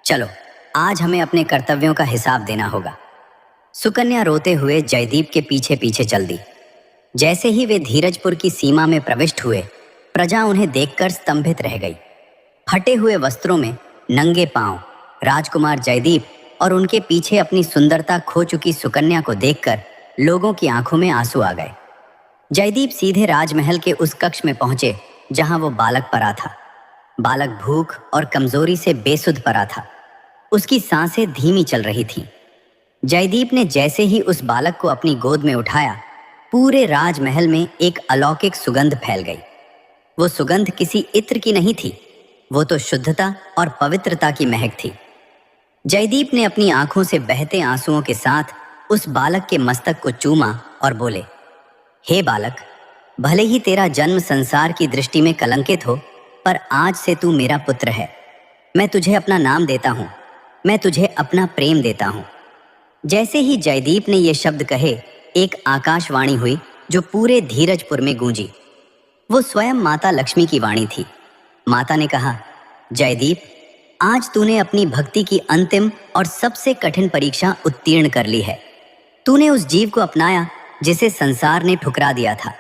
चलो, आज हमें अपने कर्तव्यों का हिसाब देना होगा। सुकन्या रोते हुए जयदीप के पीछे पीछे चल दी। जैसे ही वे धीरजपुर की सीमा में प्रविष्ट हुए, प्रजा उन्हें देखकर स्तंभित रह गई। फटे हुए वस्त्रों में, नंगे पांव, राजकुमार जयदीप और उनके पीछे अपनी सुंदरता खो चुकी सुकन्या को देखकर लोगों की आंखों में आंसू आ गए। जयदीप सीधे राजमहल के उस कक्ष में पहुंचे जहां वो बालक पड़ा था। बालक भूख और कमजोरी से बेसुध पड़ा था। उसकी सांसें धीमी चल रही थीं। जयदीप ने जैसे ही उस बालक को अपनी गोद में उठाया, पूरे राजमहल में एक अलौकिक सुगंध फैल गई। वो सुगंध किसी इत्र की नहीं थी, वो तो शुद्धता और पवित्रता की महक थी। जयदीप ने अपनी आंखों से बहते आंसुओं के साथ उस बालक के मस्तक को चूमा और बोले, हे बालक, भले ही तेरा जन्म संसार की दृष्टि में कलंकित हो, पर आज से तू मेरा पुत्र है। मैं तुझे अपना नाम देता हूँ, मैं तुझे अपना प्रेम देता हूँ। जैसे ही जयदीप ने ये शब्द कहे, एक आकाशवाणी हुई जो पूरे धीरजपुर में गूंजी। वो स्वयं माता लक्ष्मी की वाणी थी। माता ने कहा, जयदीप, आज तूने अपनी भक्ति की अंतिम और सबसे कठिन परीक्षा उत्तीर्ण कर ली है। तूने उस जीव को अपनाया जिसे संसार ने ठुकरा दिया था।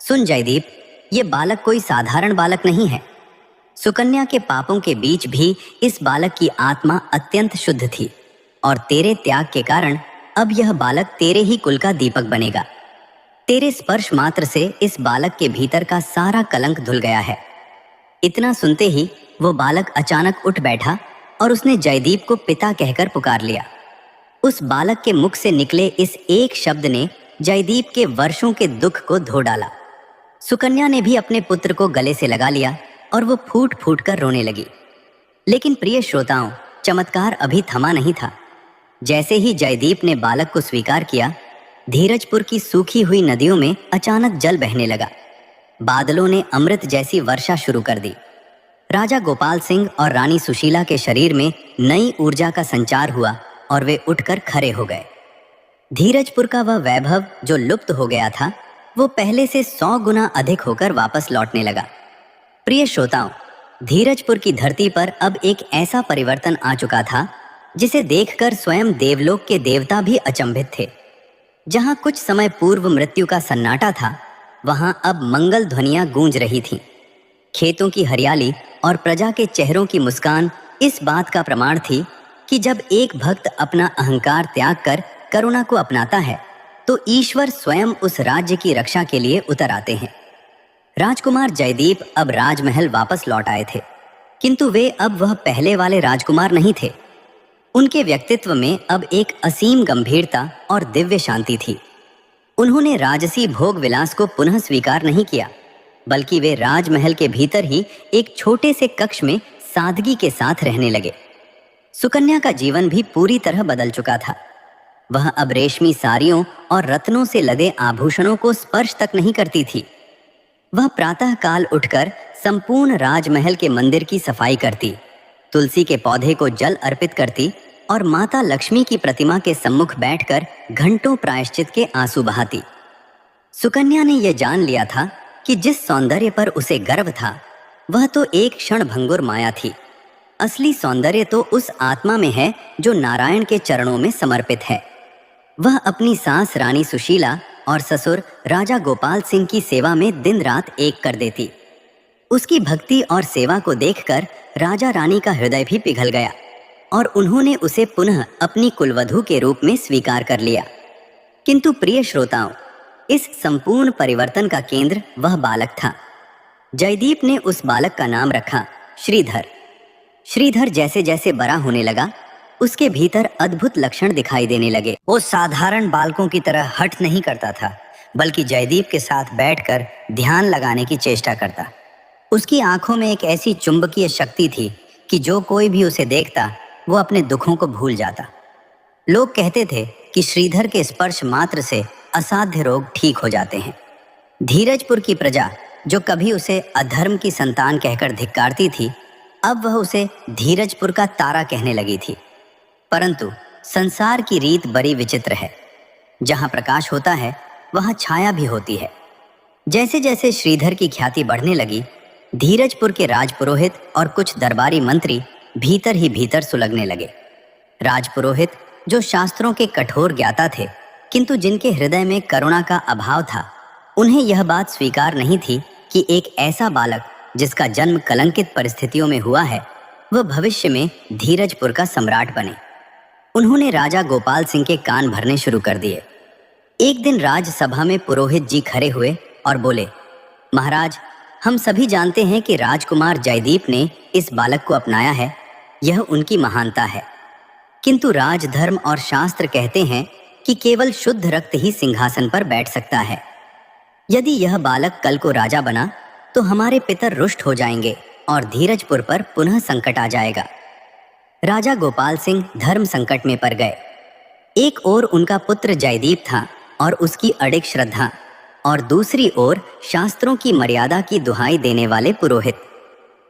सुन जयदीप, ये बालक कोई साधारण बालक नहीं है। सुकन्या के पापों के बीच भी इस बालक की आत्मा अत्यंत शुद्ध थी, और तेरे त्याग के कारण अब यह बालक तेरे ही कुल का दीपक बनेगा। तेरे स्पर्श मात्र से इस बालक के भीतर का सारा कलंक धुल गया है। इतना सुनते ही वो बालक अचानक उठ बैठा और उसने जयदीप को पिता कहकर पुकार लिया। उस बालक के मुख से निकले इस एक शब्द ने जयदीप के वर्षों के दुख को धो डाला। सुकन्या ने भी अपने पुत्र को गले से लगा लिया और वो फूट फूट कर रोने लगी। लेकिन प्रिय श्रोताओं, चमत्कार अभी थमा नहीं था। जैसे ही जयदीप ने बालक को स्वीकार किया, धीरजपुर की सूखी हुई नदियों में अचानक जल बहने लगा। बादलों ने अमृत जैसी वर्षा शुरू कर दी। राजा गोपाल सिंह और रानी सुशीला के शरीर में नई ऊर्जा का संचार हुआ और वे उठकर खड़े हो गए। धीरजपुर का वह वैभव जो लुप्त हो गया था, वो पहले से 100 गुना अधिक होकर वापस लौटने लगा। प्रिय श्रोताओं, धीरजपुर की धरती पर अब एक ऐसा परिवर्तन आ चुका था जिसे देखकर स्वयं देवलोक के देवता भी अचंभित थे। जहां कुछ समय पूर्व मृत्यु का सन्नाटा था, वहां अब मंगल ध्वनियां गूंज रही थीं। खेतों की हरियाली और प्रजा के चेहरों की मुस्कान इस बात का प्रमाण थी कि जब एक भक्त अपना अहंकार त्याग कर करुणा को अपनाता है, तो ईश्वर स्वयं उस राज्य की रक्षा के लिए उतर आते हैं। राजकुमार जयदीप अब राजमहल वापस लौट आए थे, किंतु वे अब वह पहले वाले राजकुमार नहीं थे। उनके व्यक्तित्व में अब एक असीम गंभीरता और दिव्य शांति थी। उन्होंने राजसी भोग विलास को पुनः स्वीकार नहीं किया, बल्कि वे राजमहल के भीतर ही एक छोटे से कक्ष में सादगी के साथ रहने लगे। सुकन्या का जीवन भी पूरी तरह बदल चुका था। वह अब रेशमी साड़ियों और रत्नों से लदे आभूषणों को स्पर्श तक नहीं करती थी। वह प्रातः काल उठकर संपूर्ण राजमहल के मंदिर की सफाई करती, तुलसी के पौधे को जल अर्पित करती और माता लक्ष्मी की प्रतिमा के सम्मुख बैठकर घंटों प्रायश्चित के आंसू बहाती। सुकन्या ने यह जान लिया था कि जिस सौंदर्य पर उसे गर्व था, वह तो एक क्षण भंगुर माया थी। असली सौंदर्य तो उस आत्मा में है जो नारायण के चरणों में समर्पित है। वह अपनी सास रानी सुशीला और ससुर राजा गोपाल सिंह की सेवा में दिन रात एक कर देती। उसकी भक्ति और सेवा को देखकर राजा रानी का हृदय भी पिघल गया और उन्होंने उसे पुनः अपनी कुलवधू के रूप में स्वीकार कर लिया। किंतु प्रिय श्रोताओं, इस संपूर्ण परिवर्तन का केंद्र वह बालक था। जयदीप ने उस बालक का नाम रखा श्रीधर। श्रीधर जैसे जैसे बड़ा होने लगा, उसके भीतर अद्भुत लक्षण दिखाई देने लगे। वो साधारण बालकों की तरह हठ नहीं करता था, बल्कि जयदीप के साथ बैठकर ध्यान लगाने की चेष्टा करता। उसकी आंखों में एक ऐसी चुंबकीय शक्ति थी कि जो कोई भी उसे देखता वो अपने दुखों को भूल जाता। लोग कहते थे कि श्रीधर के स्पर्श मात्र से असाध्य रोग ठीक हो जाते हैं। धीरजपुर की प्रजा जो कभी उसे अधर्म की संतान कहकर धिक्कारती थी, अब वह उसे धीरजपुर का तारा कहने लगी थी। परंतु संसार की रीत बड़ी विचित्र है। जहां प्रकाश होता है वहां छाया भी होती है। जैसे जैसे श्रीधर की ख्याति बढ़ने लगी, धीरजपुर के राजपुरोहित और कुछ दरबारी मंत्री भीतर ही भीतर सुलगने लगे। राजपुरोहित जो शास्त्रों के कठोर ज्ञाता थे, किंतु जिनके हृदय में करुणा का अभाव था, उन्हें यह बात स्वीकार नहीं थी कि एक ऐसा बालक जिसका जन्म कलंकित परिस्थितियों में हुआ है, वह भविष्य में धीरजपुर का सम्राट बने। उन्होंने राजा गोपाल सिंह के कान भरने शुरू कर दिए। एक दिन राजसभा में पुरोहित जी खड़े हुए और बोले, महाराज, हम सभी जानते हैं कि राजकुमार जयदीप ने इस बालक को अपनाया है, यह उनकी महानता है। किंतु राजधर्म और शास्त्र कहते हैं कि केवल शुद्ध रक्त ही सिंहासन पर बैठ सकता है। यदि यह बालक कल को राजा बना तो हमारे पितर रुष्ट हो जाएंगे और धीरजपुर पर पुनः संकट आ जाएगा। राजा गोपाल सिंह धर्म संकट में पड़ गए। एक ओर उनका पुत्र जयदीप था और उसकी अडिग श्रद्धा, और दूसरी ओर शास्त्रों की मर्यादा की दुहाई देने वाले पुरोहित।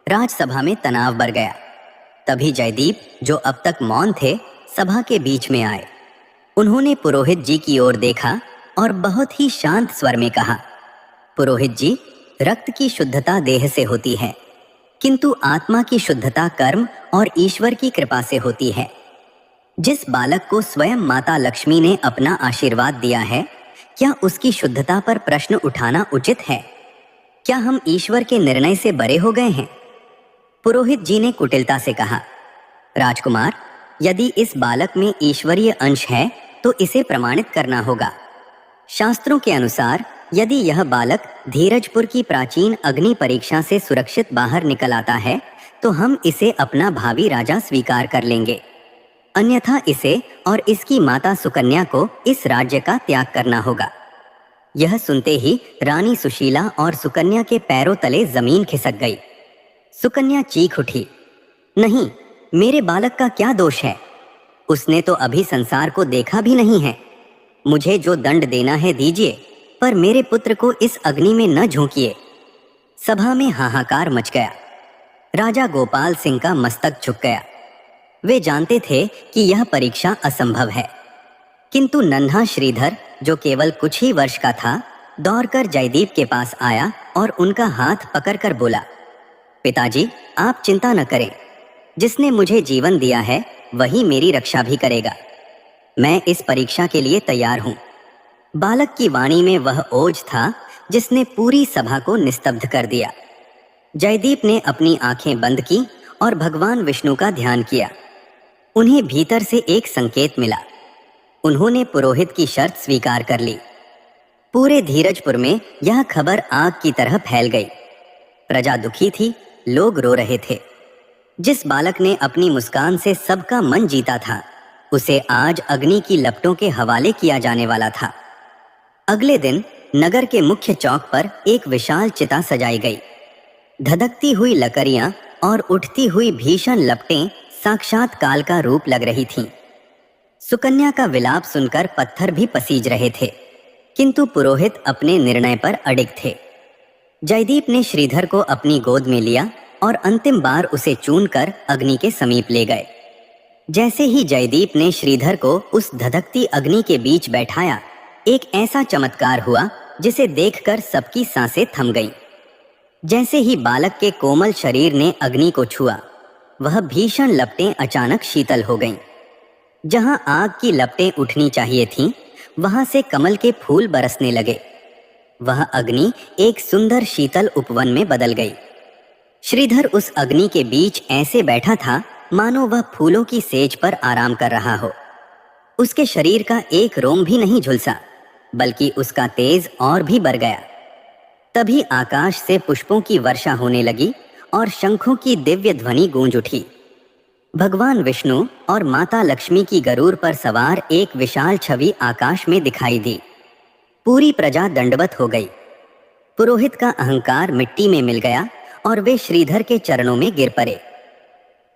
राजसभा में तनाव बढ़ गया। तभी जयदीप, जो अब तक मौन थे, सभा के बीच में आए। उन्होंने पुरोहित जी की ओर देखा और बहुत ही शांत स्वर में कहा, पुरोहित जी, रक्त की शुद्धता देह से होती है, किंतु आत्मा की शुद्धता कर्म और ईश्वर की कृपा से होती है। जिस बालक को स्वयं माता लक्ष्मी ने अपना आशीर्वाद दिया है, क्या उसकी शुद्धता पर प्रश्न उठाना उचित है? क्या हम ईश्वर के निर्णय से बरे हो गए हैं? पुरोहित जी ने कुटिलता से कहा, राजकुमार, यदि इस बालक में ईश्वरीय अंश है तो इसे प्रमाणित करना होगा। शास्त्रों के अनुसार यदि यह बालक धीरजपुर की प्राचीन अग्नि परीक्षा से सुरक्षित बाहर निकल आता है तो हम इसे अपना भावी राजा स्वीकार कर लेंगे, अन्यथा इसे और इसकी माता सुकन्या को इस राज्य का त्याग करना होगा। यह सुनते ही रानी सुशीला और सुकन्या के पैरों तले जमीन खिसक गई। सुकन्या चीख उठी, नहीं, मेरे बालक का क्या दोष है? उसने तो अभी संसार को देखा भी नहीं है। मुझे जो दंड देना है दीजिए, पर मेरे पुत्र को इस अग्नि में न झोंकिए। सभा में हाहाकार मच गया। राजा गोपाल सिंह का मस्तक झुक गया। वे जानते थे कि यह परीक्षा असंभव है, किंतु नन्हा श्रीधर, जो केवल कुछ ही वर्ष का था, दौड़कर जयदीप के पास आया और उनका हाथ पकड़कर बोला, पिताजी, आप चिंता न करें। जिसने मुझे जीवन दिया है वही मेरी रक्षा भी करेगा। मैं इस परीक्षा के लिए तैयार हूं। बालक की वाणी में वह ओज था जिसने पूरी सभा को निस्तब्ध कर दिया। जयदीप ने अपनी आंखें बंद की और भगवान विष्णु का ध्यान किया। उन्हें भीतर से एक संकेत मिला। उन्होंने पुरोहित की शर्त स्वीकार कर ली। पूरे धीरजपुर में यह खबर आग की तरह फैल गई। प्रजा दुखी थी, लोग रो रहे थे। जिस बालक ने अपनी मुस्कान से सबका मन जीता था, उसे आज अग्नि की लपटों के हवाले किया जाने वाला था। अगले दिन नगर के मुख्य चौक पर एक विशाल चिता सजाई गई। धधकती हुई लकड़ियां और उठती हुई भीषण लपटें साक्षात काल का रूप लग रही थीं। सुकन्या का विलाप सुनकर पत्थर भी पसीज रहे थे, किंतु पुरोहित अपने निर्णय पर अडिग थे। जयदीप ने श्रीधर को अपनी गोद में लिया और अंतिम बार उसे चूमकर अग्नि के समीप ले गए। जैसे ही जयदीप ने श्रीधर को उस धधकती अग्नि के बीच बैठाया, एक ऐसा चमत्कार हुआ जिसे देखकर सबकी सांसें थम गईं। जैसे ही बालक के कोमल शरीर ने अग्नि को छुआ, वह भीषण लपटें अचानक शीतल हो गईं। जहां आग की लपटें उठनी चाहिए थीं, वहां से कमल के फूल बरसने लगे। वह अग्नि एक सुंदर शीतल उपवन में बदल गई। श्रीधर उस अग्नि के बीच ऐसे बैठा था मानो वह फूलों की सेज पर आराम कर रहा हो। उसके शरीर का एक रोम भी नहीं झुलसा, बल्कि उसका तेज और भी बढ़ गया। तभी आकाश से पुष्पों की वर्षा होने लगी और शंखों की दिव्य ध्वनि गूंज उठी। भगवान विष्णु और माता लक्ष्मी की गरुड़ पर सवार एक विशाल छवि आकाश में दिखाई दी। पूरी प्रजा दंडवत हो गई। पुरोहित का अहंकार मिट्टी में मिल गया और वे श्रीधर के चरणों में गिर पड़े।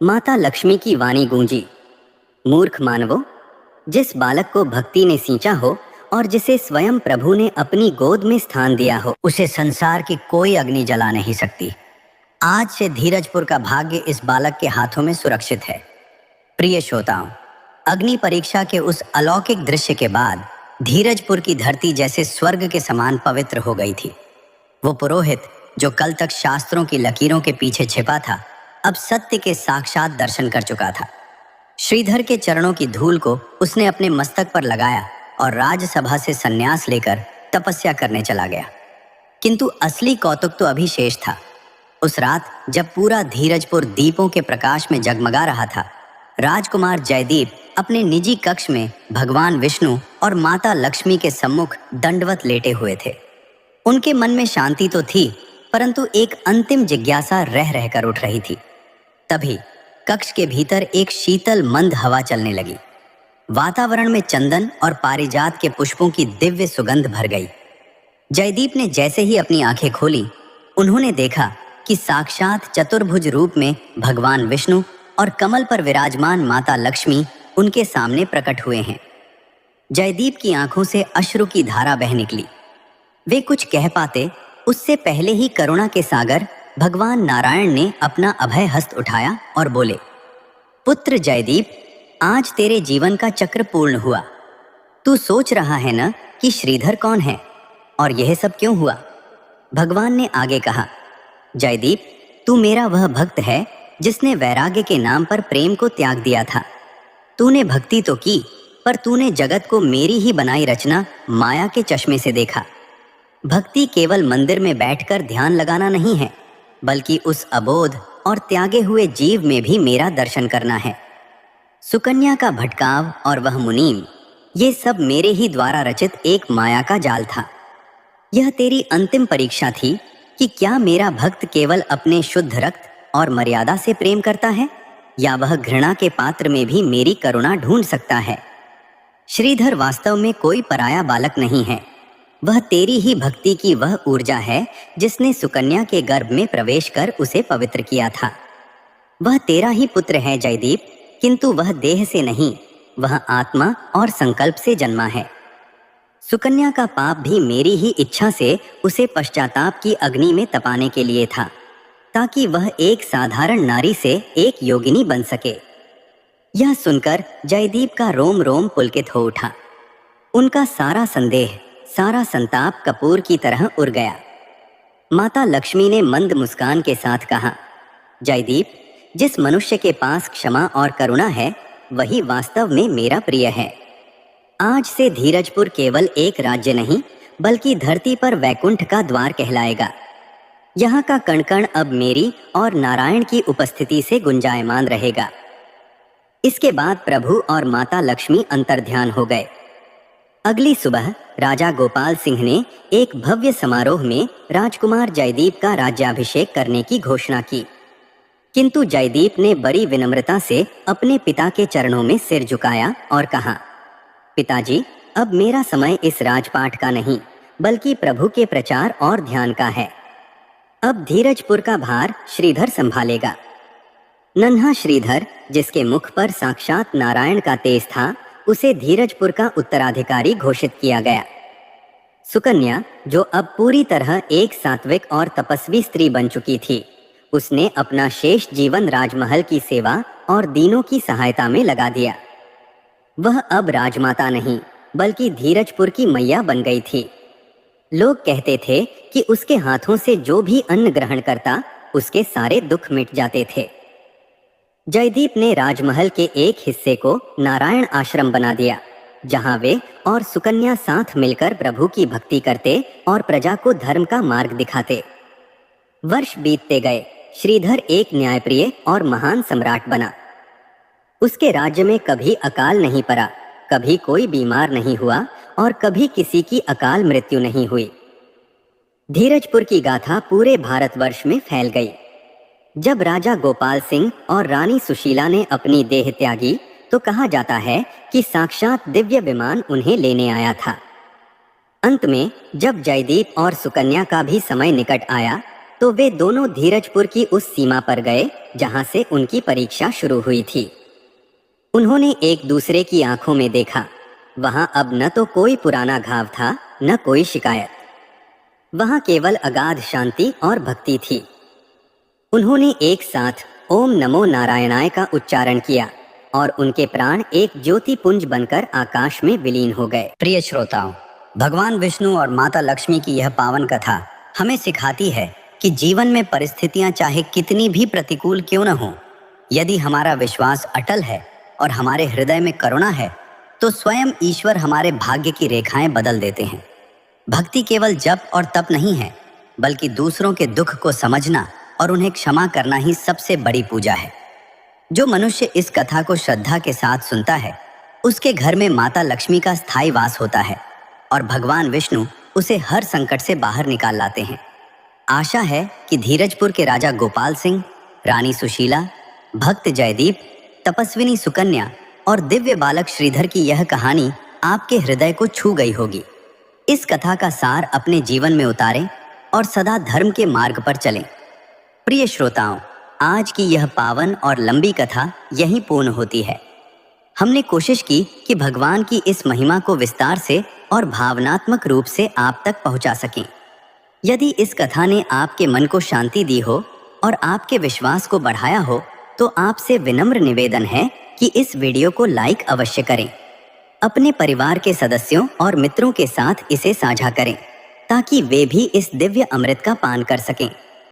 माता लक्ष्मी की वाणी गूंजी, मूर्ख मानवो, जिस बालक को भक्ति ने सींचा हो और जिसे स्वयं प्रभु ने अपनी गोद में स्थान दिया हो, उसे संसार की कोई अग्नि जला नहीं सकती। आज से धीरजपुर का भाग्य इस बालक के हाथों में सुरक्षित है। प्रिय श्रोताओं, अग्नि परीक्षा के उस अलौकिक दृश्य के बाद धीरजपुर की धरती जैसे स्वर्ग के समान पवित्र हो गई थी। वो पुरोहित जो कल तक शास्त्रों की लकीरों के पीछे छिपा था, अब सत्य के साक्षात दर्शन कर चुका था। श्रीधर के चरणों की धूल को उसने अपने मस्तक पर लगाया और राजसभा से संन्यास लेकर तपस्या करने चला गया। किंतु असली कौतुक तो अभी शेष था। उस रात जब पूरा धीरजपुर दीपों के प्रकाश में जगमगा रहा था, राजकुमार जयदीप अपने निजी कक्ष में भगवान विष्णु और माता लक्ष्मी के सम्मुख दंडवत लेटे हुए थे। उनके मन में शांति तो थी, परंतु एक अंतिम जिज्ञासा रह रहकर उठ रही थी। तभी कक्ष के भीतर एक शीतल मंद हवा चलने लगी। वातावरण में चंदन और पारिजात के पुष्पों की दिव्य सुगंध भर गई। जयदीप ने जैसे ही अपनी आंखें खोली, उन्होंने देखा कि साक्षात चतुर्भुज रूप में भगवान विष्णु और कमल पर विराजमान माता लक्ष्मी उनके सामने प्रकट हुए हैं। जयदीप की आंखों से अश्रु की धारा बह निकली। वे कुछ कह पाते उससे पहले ही करुणा के सागर भगवान नारायण ने अपना अभय हस्त उठाया और बोले, पुत्र जयदीप, आज तेरे जीवन का चक्र पूर्ण हुआ। तू सोच रहा है ना कि श्रीधर कौन है और यह सब क्यों हुआ? भगवान ने आगे कहा, जयदीप, तू मेरा वह भक्त है जिसने वैराग्य के नाम पर प्रेम को त्याग दिया था। तूने भक्ति तो की, पर तूने जगत को मेरी ही बनाई रचना माया के चश्मे से देखा। भक्ति केवल मंदिर में बैठकर ध्यान लगाना नहीं है, बल्कि उस अबोध और त्यागे हुए जीव में भी मेरा दर्शन करना है। सुकन्या का भटकाव और वह मुनीम, ये सब मेरे ही द्वारा रचित एक माया का जाल था। यह तेरी अंतिम परीक्षा थी कि क्या मेरा भक्त केवल अपने शुद्ध रक्त और मर्यादा से प्रेम करता है, या वह घृणा के पात्र में भी मेरी करुणा ढूंढ सकता है। श्रीधर वास्तव में कोई पराया बालक नहीं है। वह तेरी ही भक्ति की वह ऊर्जा है जिसने सुकन्या के गर्भ में प्रवेश कर उसे पवित्र किया था। वह तेरा ही पुत्र है जयदीप, किंतु वह देह से नहीं, वह आत्मा और संकल्प से जन्मा है। सुकन्या का पाप भी मेरी ही इच्छा से उसे पश्चाताप की अग्नि में तपाने के लिए था, ताकि वह एक साधारण नारी से एक योगिनी बन सके। यह सुनकर जयदीप का रोम रोम पुलकित हो उठा। उनका सारा संदेह, सारा संताप कपूर की तरह उड़ गया। माता लक्ष्मी ने मंद मुस्कान के साथ कहा, जयदीप, जिस मनुष्य के पास क्षमा और करुणा है, वही वास्तव में मेरा प्रिय है। आज से धीरजपुर केवल एक राज्य नहीं, बल्कि धरती पर वैकुंठ का द्वार कहलाएगा। यहाँ का कण कण अब मेरी और नारायण की उपस्थिति से गुंजायमान रहेगा। इसके बाद प्रभु और माता लक्ष्मी अंतर्ध्यान हो गए। अगली सुबह राजा गोपाल सिंह ने एक भव्य समारोह में राजकुमार जयदीप का राज्याभिषेक करने की घोषणा की, किंतु जयदीप ने बड़ी विनम्रता से अपने पिता के चरणों में सिर झुकाया और कहा, पिताजी, अब मेरा समय इस राजपाट का नहीं बल्कि प्रभु के प्रचार और ध्यान का है। अब धीरजपुर का भार श्रीधर संभालेगा। नन्हा श्रीधर, जिसके मुख पर साक्षात नारायण का तेज था, उसे धीरजपुर का उत्तराधिकारी घोषित किया गया। सुकन्या, जो अब पूरी तरह एक सात्विक और तपस्वी स्त्री बन चुकी थी, उसने अपना शेष जीवन राजमहल की सेवा और दीनों की सहायता में लगा दिया। वह अब राजमाता नहीं बल्कि धीरजपुर की मैया बन गई थी। लोग कहते थे कि उसके हाथों से जो भी अन्न ग्रहण करता, उसके सारे दुख मिट जाते थे। जयदीप ने राजमहल के एक हिस्से को नारायण आश्रम बना दिया, जहां वे और सुकन्या साथ मिलकर प्रभु की भक्ति करते और प्रजा को धर्म का मार्ग दिखाते। वर्ष बीतते गए। श्रीधर एक न्यायप्रिय और महान सम्राट बना। उसके राज्य में कभी अकाल नहीं पड़ा, कभी कोई बीमार नहीं हुआ और कभी किसी की अकाल मृत्यु नहीं हुई। धीरजपुर की गाथा पूरे भारतवर्ष में फैल गई। जब राजा गोपाल सिंह और रानी सुशीला ने अपनी देह त्यागी, तो कहा जाता है कि साक्षात दिव्य विमान उन्हें लेने आया था। अंत में जब जयदीप और सुकन्या का भी समय निकट आया, तो वे दोनों धीरजपुर की उस सीमा पर गए जहां से उनकी परीक्षा शुरू हुई थी। उन्होंने एक दूसरे की आंखों में देखा। वहां अब न तो कोई पुराना घाव था, न कोई शिकायत। वहां केवल अगाध शांति और भक्ति थी। उन्होंने एक साथ ओम नमो नारायणाय का उच्चारण किया और उनके प्राण एक ज्योति पुंज बनकर आकाश में विलीन हो गए। प्रिय श्रोताओं, भगवान विष्णु और माता लक्ष्मी की यह पावन कथा हमें सिखाती है कि जीवन में परिस्थितियां चाहे कितनी भी प्रतिकूल क्यों न हो, यदि हमारा विश्वास अटल है और हमारे हृदय में करुणा है, तो स्वयं ईश्वर हमारे भाग्य की रेखाएं बदल देते हैं। भक्ति केवल जप और तप नहीं है, बल्कि दूसरों के दुख को समझना और उन्हें क्षमा करना ही सबसे बड़ी पूजा है। जो मनुष्य इस कथा को श्रद्धा के साथ सुनता है, उसके घर में माता लक्ष्मी का स्थायी वास होता है और भगवान विष्णु उसे हर संकट से बाहर निकाल लाते हैं। आशा है कि धीरजपुर के राजा गोपाल सिंह, रानी सुशीला, भक्त जयदीप, तपस्विनी सुकन्या और दिव्य बालक श्रीधर की यह कहानी आपके हृदय को छू गई होगी। इस कथा का सार अपने जीवन में उतारें और सदा धर्म के मार्ग पर चलें। प्रिय श्रोताओं, आज की यह पावन और लंबी कथा यहीं पूर्ण होती है। हमने कोशिश की कि भगवान की इस महिमा को विस्तार से और भावनात्मक रूप से आप तक पहुंचा सकें। यदि इस कथा ने आपके मन को शांति दी हो और आपके विश्वास को बढ़ाया हो, तो आपसे विनम्र निवेदन है कि इस वीडियो को लाइक अवश्य करें। अपने परिवार के सदस्यों और मित्रों के साथ इसे साझा करें, ताकि वे भी इस दिव्य अमृत का पान कर सकें।